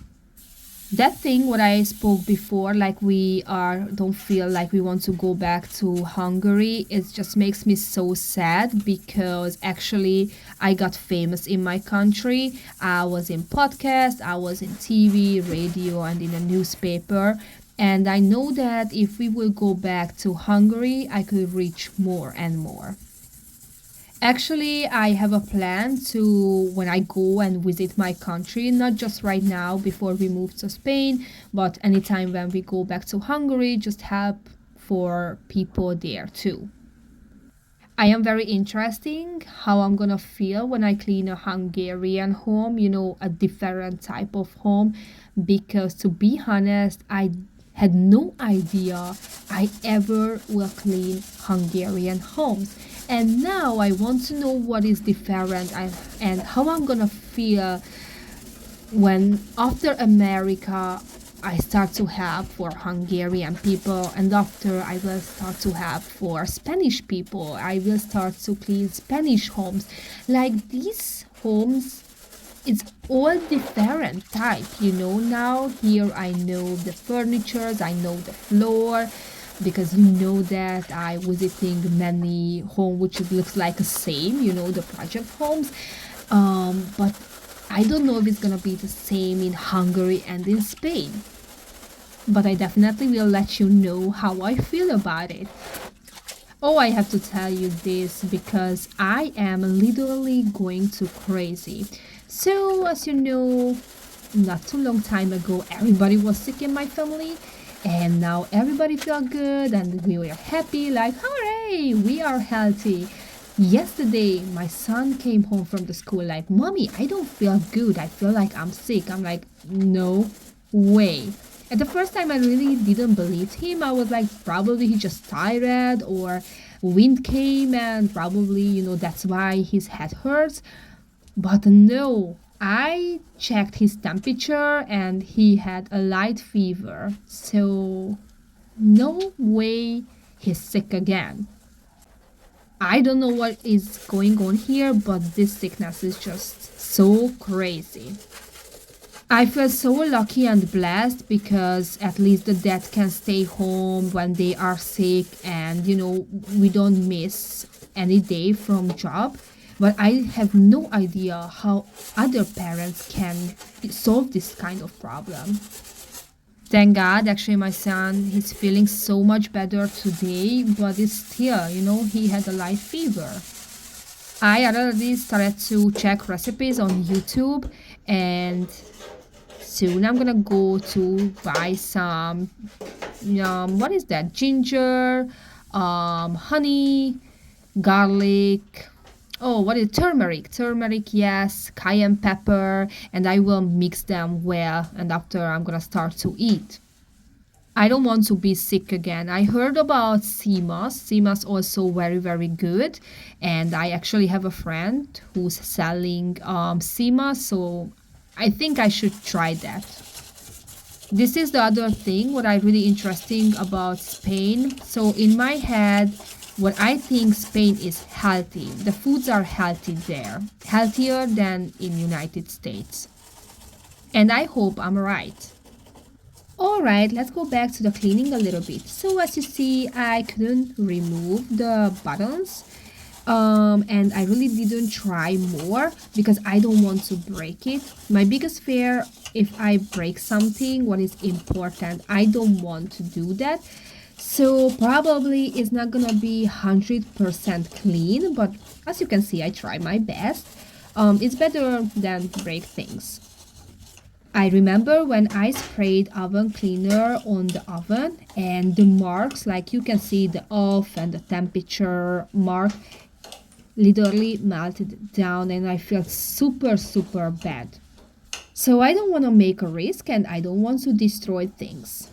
That thing what I spoke before, like we are don't feel like we want to go back to Hungary, it just makes me so sad because actually I got famous in my country. I was in podcast, I was in TV, radio, and in a newspaper. And I know that if we will go back to Hungary, I could reach more and more. Actually, I have a plan to when I go and visit my country, not just right now before we move to Spain, but anytime when we go back to Hungary, just help for people there too. I am very interesting how I'm gonna feel when I clean a Hungarian home, a different type of home, because to be honest, I had no idea I ever will clean Hungarian homes. And now I want to know what is different and how I'm gonna feel when after America I start to have for Hungarian people, and after I will start to have for Spanish people. I will start to clean Spanish homes. Like these homes, it's all different type. Now here I know the furnitures, I know the floor, because you know that I visiting many home which it looks like the same, the project homes. But I don't know if it's gonna be the same in Hungary and in Spain. But I definitely will let you know how I feel about it. Oh, I have to tell you this because I am literally going too crazy. So, as you know, not too long time ago, everybody was sick in my family, and now everybody feel good and we were happy, like, hooray, we are healthy. Yesterday, my son came home from the school like, Mommy, I don't feel good. I feel like I'm sick. I'm like, no way. At the first time, I really didn't believe him. I was like, probably he just tired or wind came and probably, that's why his head hurts. But no, I checked his temperature and he had a light fever. So, no way he's sick again. I don't know what is going on here, but this sickness is just so crazy. I feel so lucky and blessed because at least the dad can stay home when they are sick and we don't miss any day from job. But I have no idea how other parents can solve this kind of problem. Thank God, actually, my son, he's feeling so much better today, but it's still, he had a light fever. I already started to check recipes on YouTube, and soon I'm gonna go to buy some, what is that? Ginger, honey, garlic. Oh, what is turmeric? Turmeric, yes, cayenne pepper, and I will mix them well. And after I'm gonna start to eat. I don't want to be sick again. I heard about CMOS. CMOS also very very good, and I actually have a friend who's selling CMOS, so I think I should try that. This is the other thing what I really interesting about Spain. So in my head, what I think Spain is healthy. The foods are healthy there, healthier than in United States. And I hope I'm right. All right, let's go back to the cleaning a little bit. So as you see, I couldn't remove the buttons. And I really didn't try more because I don't want to break it. My biggest fear, if I break something, what is important, I don't want to do that. So probably it's not gonna be 100% clean, but as you can see, I try my best. It's better than break things. I remember when I sprayed oven cleaner on the oven and the marks, like you can see the off and the temperature mark, literally melted down and I felt super, super bad. So I don't want to make a risk and I don't want to destroy things.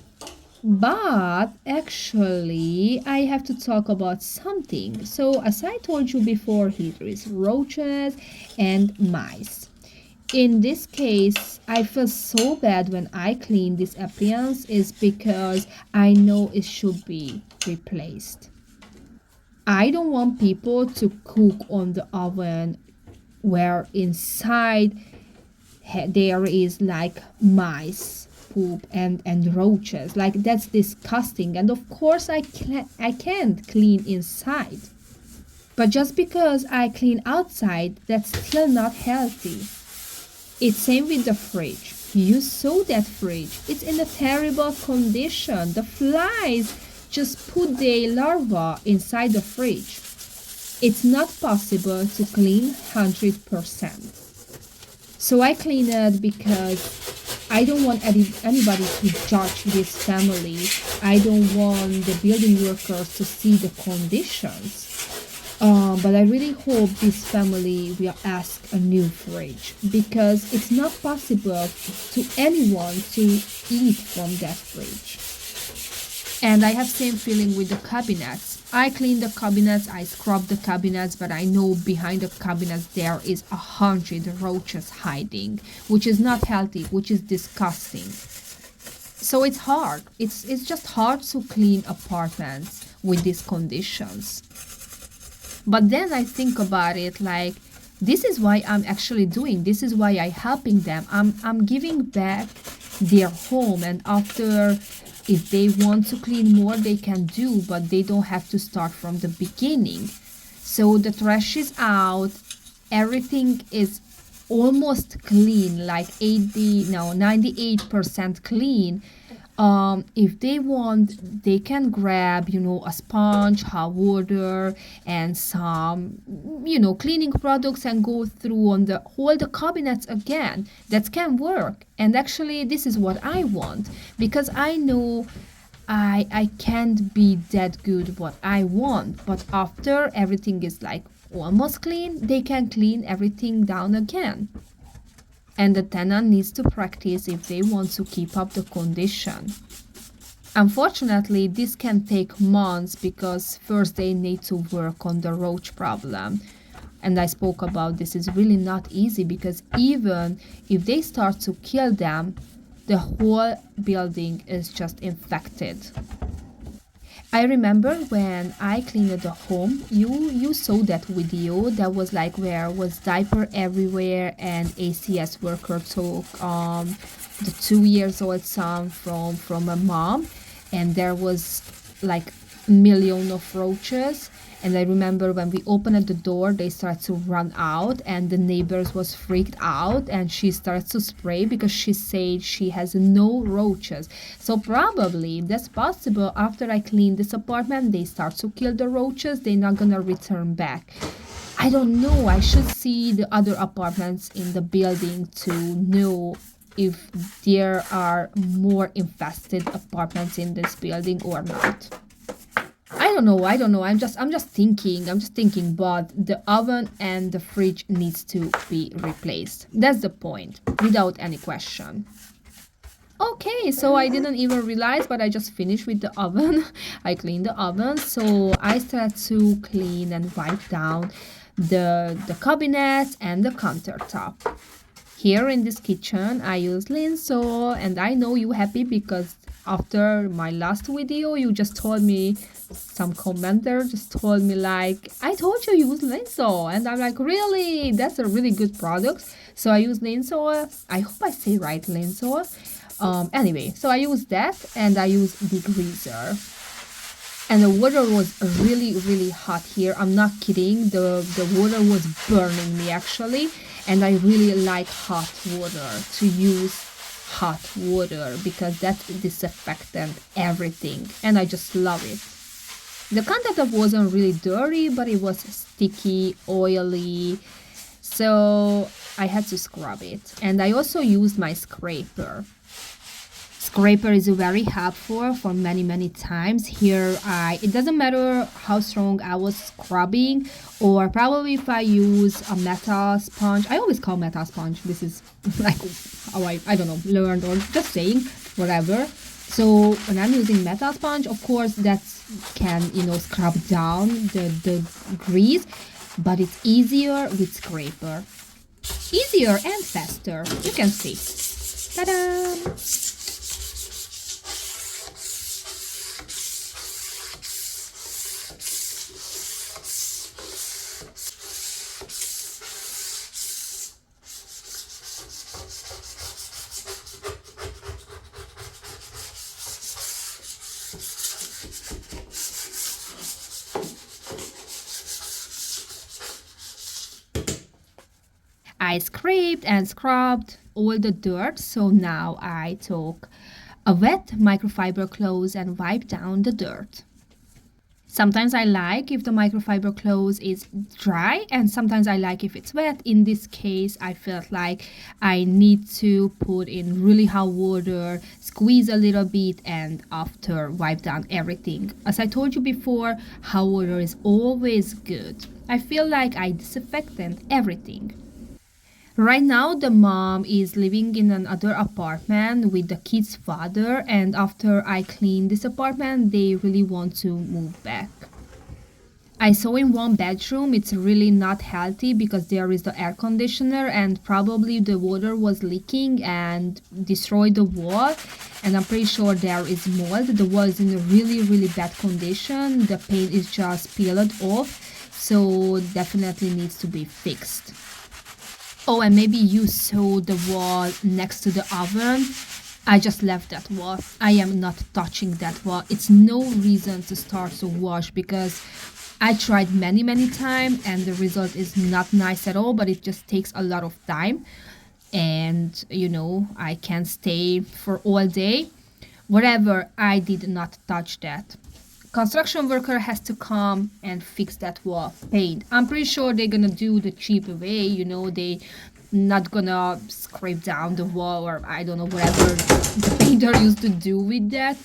But actually, I have to talk about something. So, as I told you before, here is roaches and mice. In this case, I feel so bad when I clean this appliance is because I know it should be replaced. I don't want people to cook on the oven where inside there is like mice. poop and roaches. Like that's disgusting. And of course I can't clean inside. But just because I clean outside, that's still not healthy. It's same with the fridge. You saw that fridge. It's in a terrible condition. The flies just put their larvae inside the fridge. It's not possible to clean 100%. So I clean it because I don't want anybody to judge this family. I don't want the building workers to see the conditions. But I really hope this family will ask a new fridge because it's not possible to anyone to eat from that fridge. And I have same feeling with the cabinets. I clean the cabinets, I scrub the cabinets, but I know behind the cabinets there is 100 roaches hiding, which is not healthy, which is disgusting. So it's hard. It's just hard to clean apartments with these conditions. But then I think about it like this is why I'm actually doing. This is why I'm helping them. I'm giving back their home, and after if they want to clean more they can do, but they don't have to start from the beginning. So the trash is out, everything is almost clean, like 98% clean. If they want, they can grab, a sponge, hot water, and some, cleaning products and go through on the whole the cabinets again. That can work. And actually, this is what I want because I know I can't be that good what I want. But after everything is like almost clean, they can clean everything down again. And the tenant needs to practice if they want to keep up the condition. Unfortunately, this can take months because first they need to work on the roach problem. And I spoke about this is really not easy because even if they start to kill them, the whole building is just infected. I remember when I cleaned the home, you saw that video that was like where was diaper everywhere and ACS worker took the 2 years old son from a mom, and there was like a million of roaches. And I remember when we opened the door, they started to run out, and the neighbors was freaked out, and she starts to spray because she said she has no roaches. So probably that's possible. After I clean this apartment, they start to kill the roaches. They're not gonna return back. I don't know. I should see the other apartments in the building to know if there are more infested apartments in this building or not. I don't know. I'm just thinking, but the oven and the fridge needs to be replaced. That's the point, without any question. Okay, so I didn't even realize, but I just finished with the oven. I cleaned the oven, so I started to clean and wipe down the cabinets and the countertop. Here in this kitchen, I use linseed, and I know you happy because after my last video, you just told me, some commenter just told me like, I told you use linseed, and I'm like, really? That's a really good product. So I use linseed. I hope I say right, linseed. Anyway, so I use that, and I use degreaser. And the water was really, really hot here. I'm not kidding. The water was burning me actually. And I really like hot water, to use hot water because that's disinfectant everything. And I just love it. The countertop wasn't really dirty, but it was sticky, oily. So I had to scrub it. And I also used my scraper. Scraper is very helpful for many times. Here it doesn't matter how strong I was scrubbing, or probably if I use a metal sponge. I always call metal sponge, this is like how I don't know, learned, or just saying whatever. So when I'm using metal sponge, of course that can scrub down the grease, but it's easier with scraper, easier and faster. You can see. Ta-da! I scraped and scrubbed all the dirt, so now I took a wet microfiber cloth and wiped down the dirt. Sometimes I like if the microfiber cloth is dry, and sometimes I like if it's wet. In this case, I felt like I need to put in really hot water, squeeze a little bit, and after wipe down everything. As I told you before, hot water is always good. I feel like I disinfected everything. Right now, the mom is living in another apartment with the kid's father, and after I clean this apartment, they really want to move back. I saw in one bedroom it's really not healthy because there is the air conditioner and probably the water was leaking and destroyed the wall, and I'm pretty sure there is mold. The wall is in a really bad condition. The paint is just peeled off, so definitely needs to be fixed. Oh, and maybe you saw the wall next to the oven. I just left that wall. I am not touching that wall. It's no reason to start to wash because I tried many times and the result is not nice at all, but it just takes a lot of time. And I can't stay for all day. Whatever, I did not touch that. Construction worker has to come and fix that wall paint. I'm pretty sure they're gonna do the cheap way, they not gonna scrape down the wall or I don't know whatever the painter used to do with that.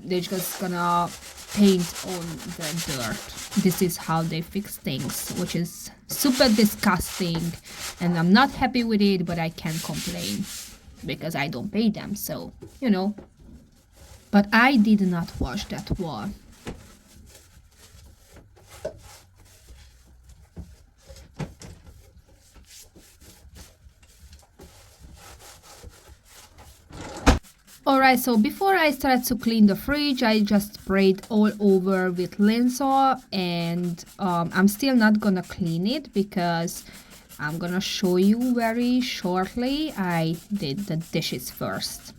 They're just gonna paint on the dirt. This is how they fix things, which is super disgusting, and I'm not happy with it, but I can't complain because I don't pay them, so but I did not wash that wall. Alright, so before I started to clean the fridge, I just sprayed all over with Lysol, and I'm still not gonna clean it because I'm gonna show you very shortly. I did the dishes first.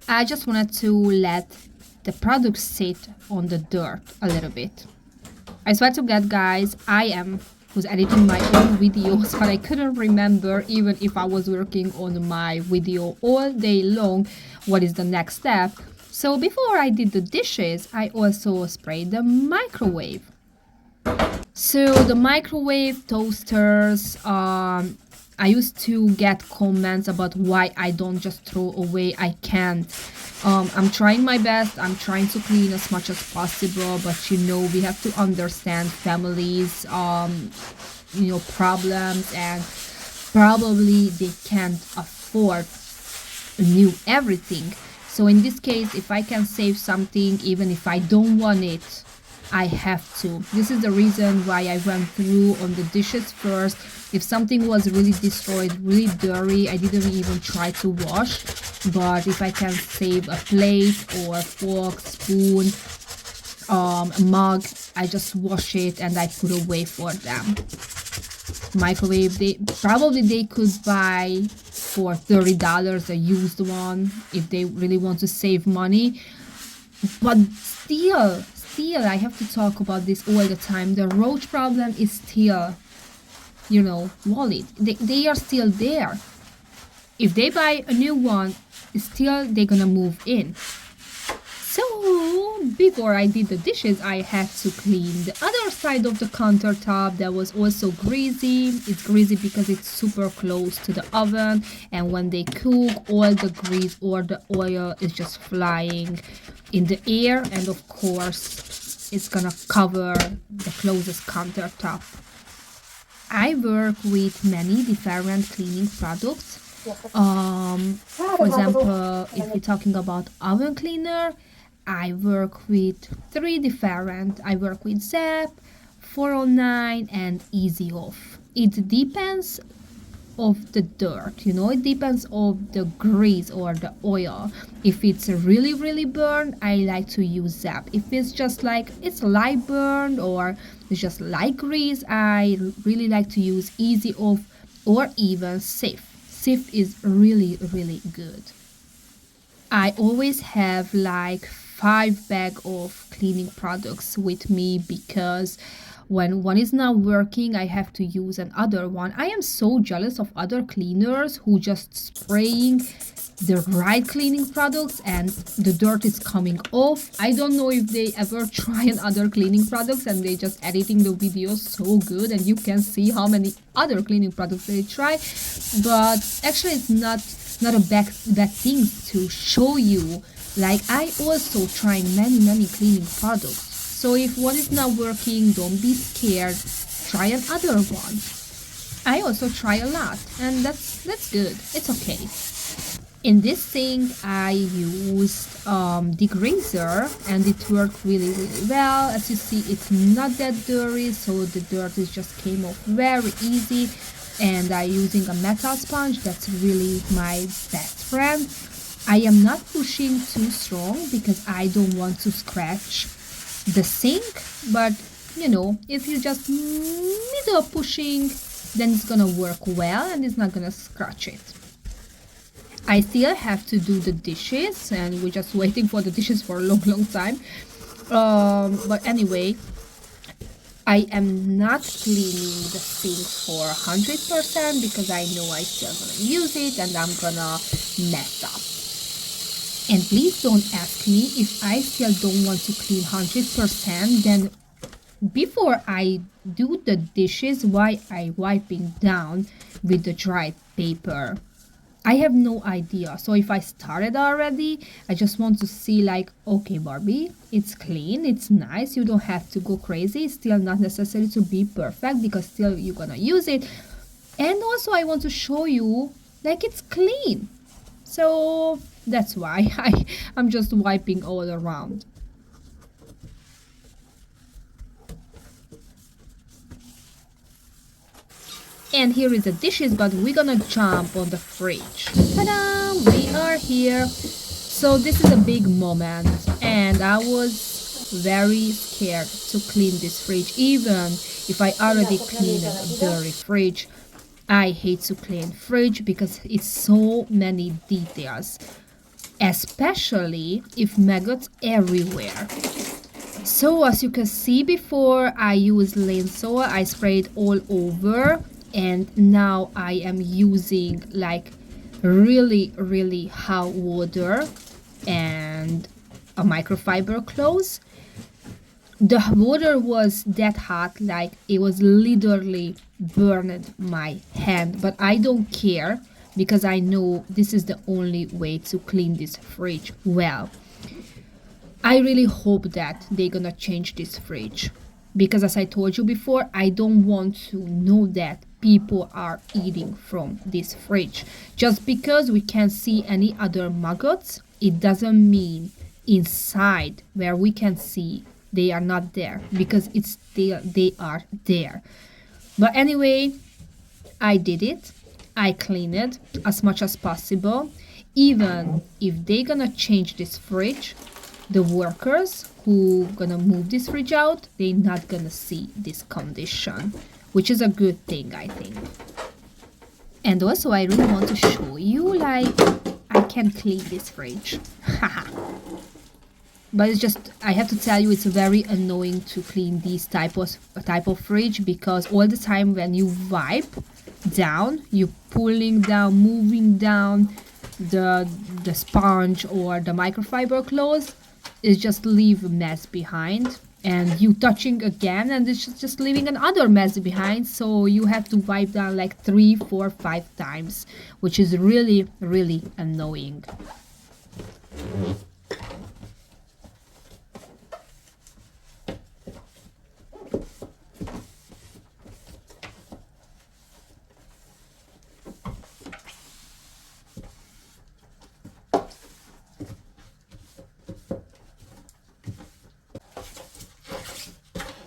I just wanted to let the product sit on the dirt a little bit. I swear to God, guys, I was editing my own videos, but I couldn't remember, even if I was working on my video all day long, what is the next step. So before I did the dishes, I also sprayed the microwave. So the microwave toasters, I used to get comments about why I don't just throw away. I can't. I'm trying my best. I'm trying to clean as much as possible, but we have to understand families, problems, and probably they can't afford new everything. So in this case, if I can save something, even if I don't want it, I have to. This is the reason why I went through on the dishes first. If something was really destroyed, really dirty, I didn't even try to wash. But if I can save a plate or fork, spoon, a mug, I just wash it and I put away for them. Microwave, they could buy for $30 a used one if they really want to save money. But still, I have to talk about this all the time. The roach problem is still, valid. They are still there. If they buy a new one, still they're gonna move in. So before I did the dishes, I had to clean the other side of the countertop that was also greasy. It's greasy because it's super close to the oven, and when they cook, all the grease or the oil is just flying in the air, and of course it's gonna cover the closest countertop. I work with many different cleaning products. For example, if you're talking about oven cleaner, I work with 3 different. I work with Zap, 409, and Easy Off. It depends of the dirt, it depends of the grease or the oil. If it's really burned, I like to use Zap. If it's just like it's light burned or it's just light grease, I really like to use Easy Off or even Safe. Safe is really good. I always have like 5 bags of cleaning products with me because when one is not working, I have to use another one. I am so jealous of other cleaners who just spraying the right cleaning products and the dirt is coming off. I don't know if they ever try other cleaning products and they just editing the video so good and you can see how many other cleaning products they try. But actually it's not a bad thing to show you. Like I also trying many cleaning products. So if one is not working, don't be scared. Try another one. I also try a lot and that's good. It's okay. In this sink, I used degreaser and it worked really well. As you see, it's not that dirty, so the dirt is just came off very easy. And I'm using a metal sponge. That's really my best friend. I am not pushing too strong because I don't want to scratch the sink. But if you just middle pushing, then it's gonna work well and it's not gonna scratch it. I still have to do the dishes and we're just waiting for the dishes for a long time. But anyway, I am not cleaning the sink for 100% because I know I still gonna use it and I'm gonna mess up. And please don't ask me if I still don't want to clean 100%, then before I do the dishes, why I wiping down with the dry paper? I have no idea. So if I started already, I just want to see like, okay, Barbie, it's clean, it's nice. You don't have to go crazy. It's still not necessary to be perfect because still you're gonna use it. And also I want to show you like it's clean. So that's why I'm just wiping all around. And here is the dishes, but we're gonna jump on the fridge. Ta-da! We are here. So this is a big moment and I was very scared to clean this fridge. Even if I already cleaned a dirty fridge, I hate to clean fridge because it's so many details, especially if maggots everywhere. So as you can see before, I used Lysol, I sprayed all over and now I am using like really hot water and a microfiber cloth. The water was that hot, like it was literally burned my hand, but I don't care because I know this is the only way to clean this fridge well. I really hope that they're gonna change this fridge because as I told you before, I don't want to know that people are eating from this fridge. Just because we can't see any other maggots, it doesn't mean inside where we can see they are not there because it's still they are there. But anyway, I did it. I cleaned it as much as possible. Even if they're gonna change this fridge, the workers who gonna move this fridge out, they're not gonna see this condition, which is a good thing, I think. And also I really want to show you like I can clean this fridge. But it's just, I have to tell you, it's very annoying to clean these type of fridge because all the time when you wipe down, you pulling down, moving down the sponge or the microfiber cloth, is just leave a mess behind. And you touching again and it's just leaving another mess behind, so you have to wipe down like 3, 4, 5 times, which is really annoying.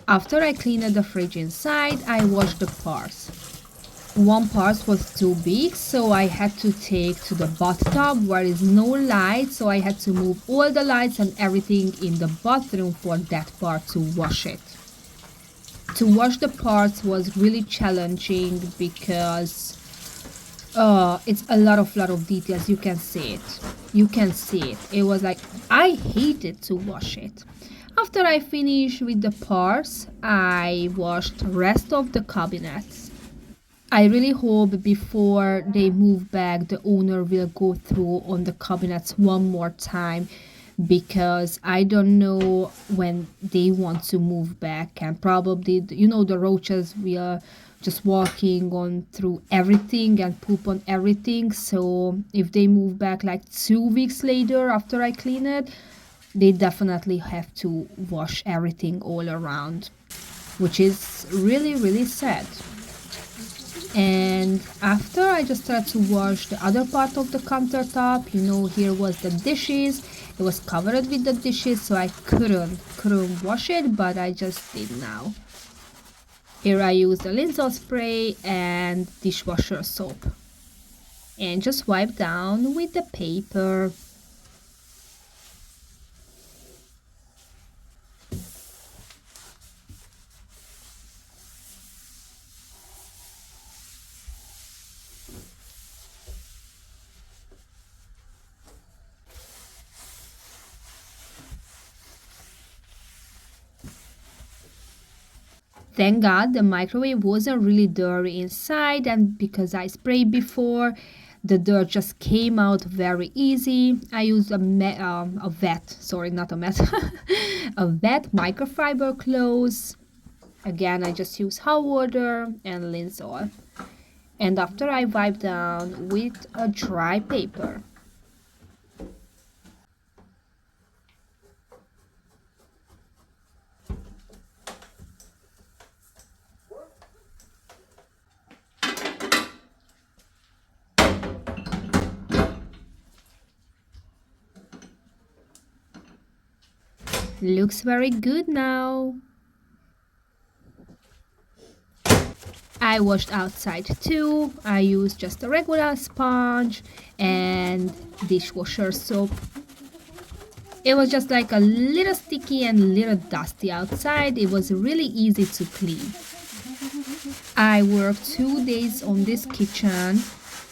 After I cleaned the fridge inside, I washed the parts. One part was too big, so I had to take to the bathtub where is no light, so I had to move all the lights and everything in the bathroom for that part to wash it. To wash the parts was really challenging because it's a lot of details. You can see it. It was like I hated to wash it. After I finish with the parts, I washed rest of the cabinets. I really hope before they move back, the owner will go through on the cabinets one more time because I don't know when they want to move back, and probably the roaches will just walking on through everything and poop on everything. So if they move back like 2 weeks later after I clean it, they definitely have to wash everything all around, which is really really sad. And after I just started to wash the other part of the countertop, here was the dishes. It was covered with the dishes, so I couldn't wash it, but I just did now. Here I use the linseed spray and dishwasher soap and just wipe down with the paper. Thank God the microwave wasn't really dirty inside, and because I sprayed before, the dirt just came out very easy. I used a wet, sorry, not a mat, a wet microfiber cloth. Again, I just use hot water and rinse off. And after I wipe down with a dry paper. Looks very good now. I washed outside too. I used just a regular sponge and dishwasher soap. It was just like a little sticky and a little dusty outside. It was really easy to clean. I worked 2 days on this kitchen.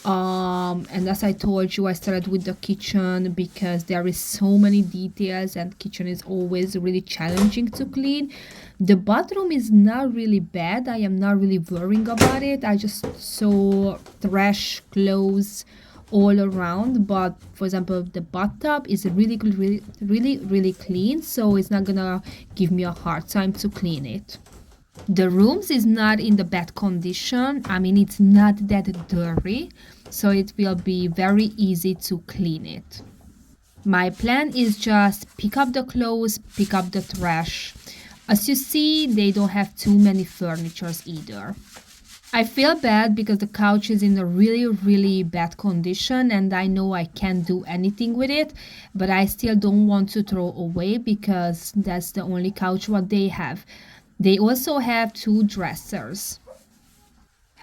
And as I told you, I started with the kitchen because there is so many details and kitchen is always really challenging to clean. The bathroom is not really bad. I am not really worrying about it. I just saw trash clothes all around, but for example the bathtub is really good, really clean, so it's not gonna give me a hard time to clean it. The rooms is not in the bad condition. I mean, it's not that dirty, so it will be very easy to clean it. My plan is just pick up the clothes, pick up the trash. As you see, they don't have too many furnitures either. I feel bad because the couch is in a really bad condition and I know I can't do anything with it, but I still don't want to throw away because that's the only couch what they have. They also have two dressers.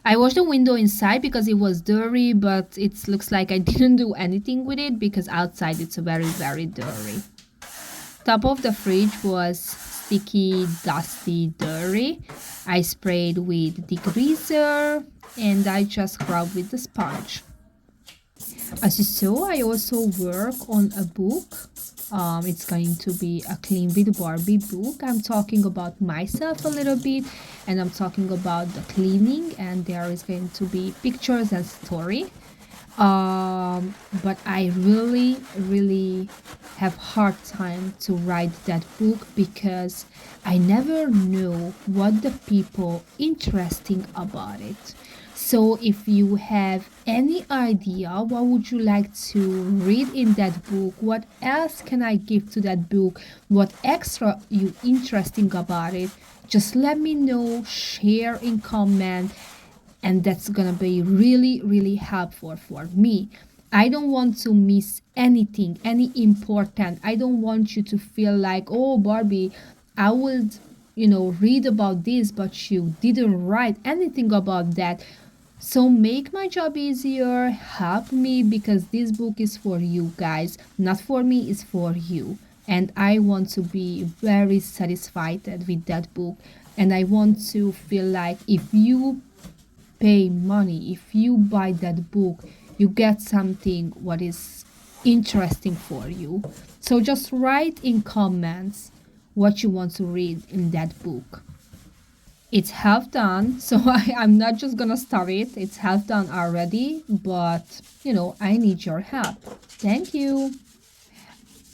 I washed the window inside because it was dirty, but it looks like I didn't do anything with it because outside it's very dirty. Top of the fridge was sticky, dusty, dirty. I sprayed with degreaser and I just scrubbed with the sponge. As you saw, I also work on a book. It's going to be a Clean with Barbie book. I'm talking about myself a little bit and I'm talking about the cleaning, and there is going to be pictures and story. But I really have hard time to write that book because I never know what the people interesting about it. So if you have any idea what would you like to read in that book, what else can I give to that book, what extra you interesting about it, just let me know, share in comment, and that's gonna be really helpful for me. I don't want to miss anything, any important. I don't want you to feel like, oh Barbie, I would read about this, but you didn't write anything about that. So make my job easier, help me, because this book is for you guys, not for me, it's for you. And I want to be very satisfied with that book. And I want to feel like if you pay money, if you buy that book, you get something what is interesting for you. So just write in comments what you want to read in that book. It's half done, so I'm not just gonna start it. It's half done already, but I need your help. Thank you.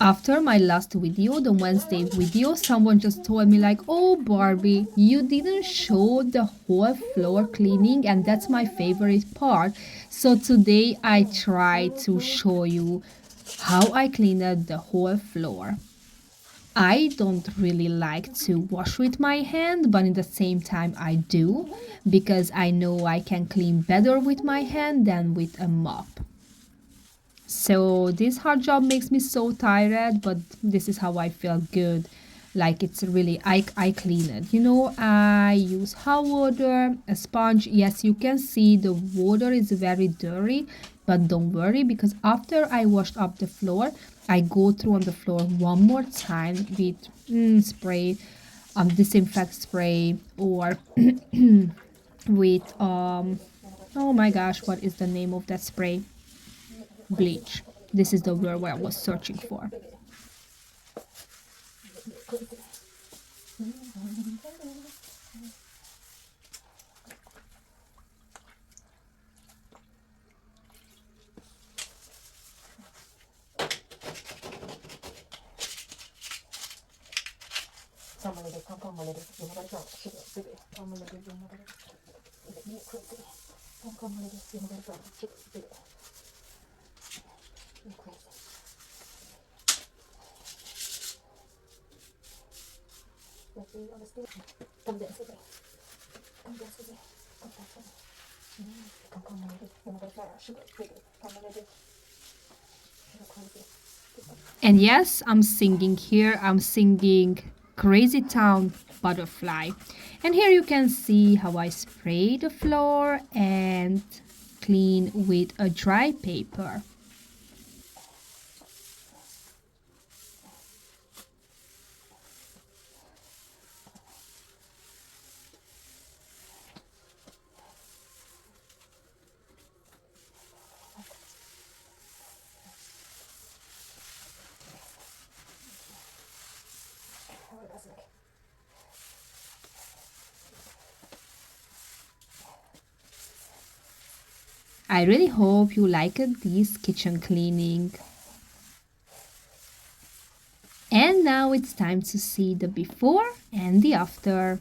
After my last video, the Wednesday video, someone just told me like, "Oh Barbie, you didn't show the whole floor cleaning and that's my favorite part." So today I try to show you how I cleaned the whole floor. I don't really like to wash with my hand, but in the same time I do because I know I can clean better with my hand than with a mop. So this hard job makes me so tired, but this is how I feel good. Like it's really I clean it. I use hot water, a sponge. Yes, you can see the water is very dirty, but don't worry because after I washed up the floor, I go through on the floor one more time with spray, disinfect spray or with oh my gosh, what is the name of that spray? Bleach. This is the word I was searching for. And yes, I'm singing here. I'm singing Crazy Town Butterfly. And here you can see how I spray the floor and clean with a dry paper. I really hope you liked this kitchen cleaning. And now it's time to see the before and the after.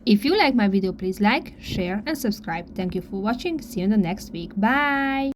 If you like my video, please like, share and subscribe. Thank you for watching. See you in the next week. Bye!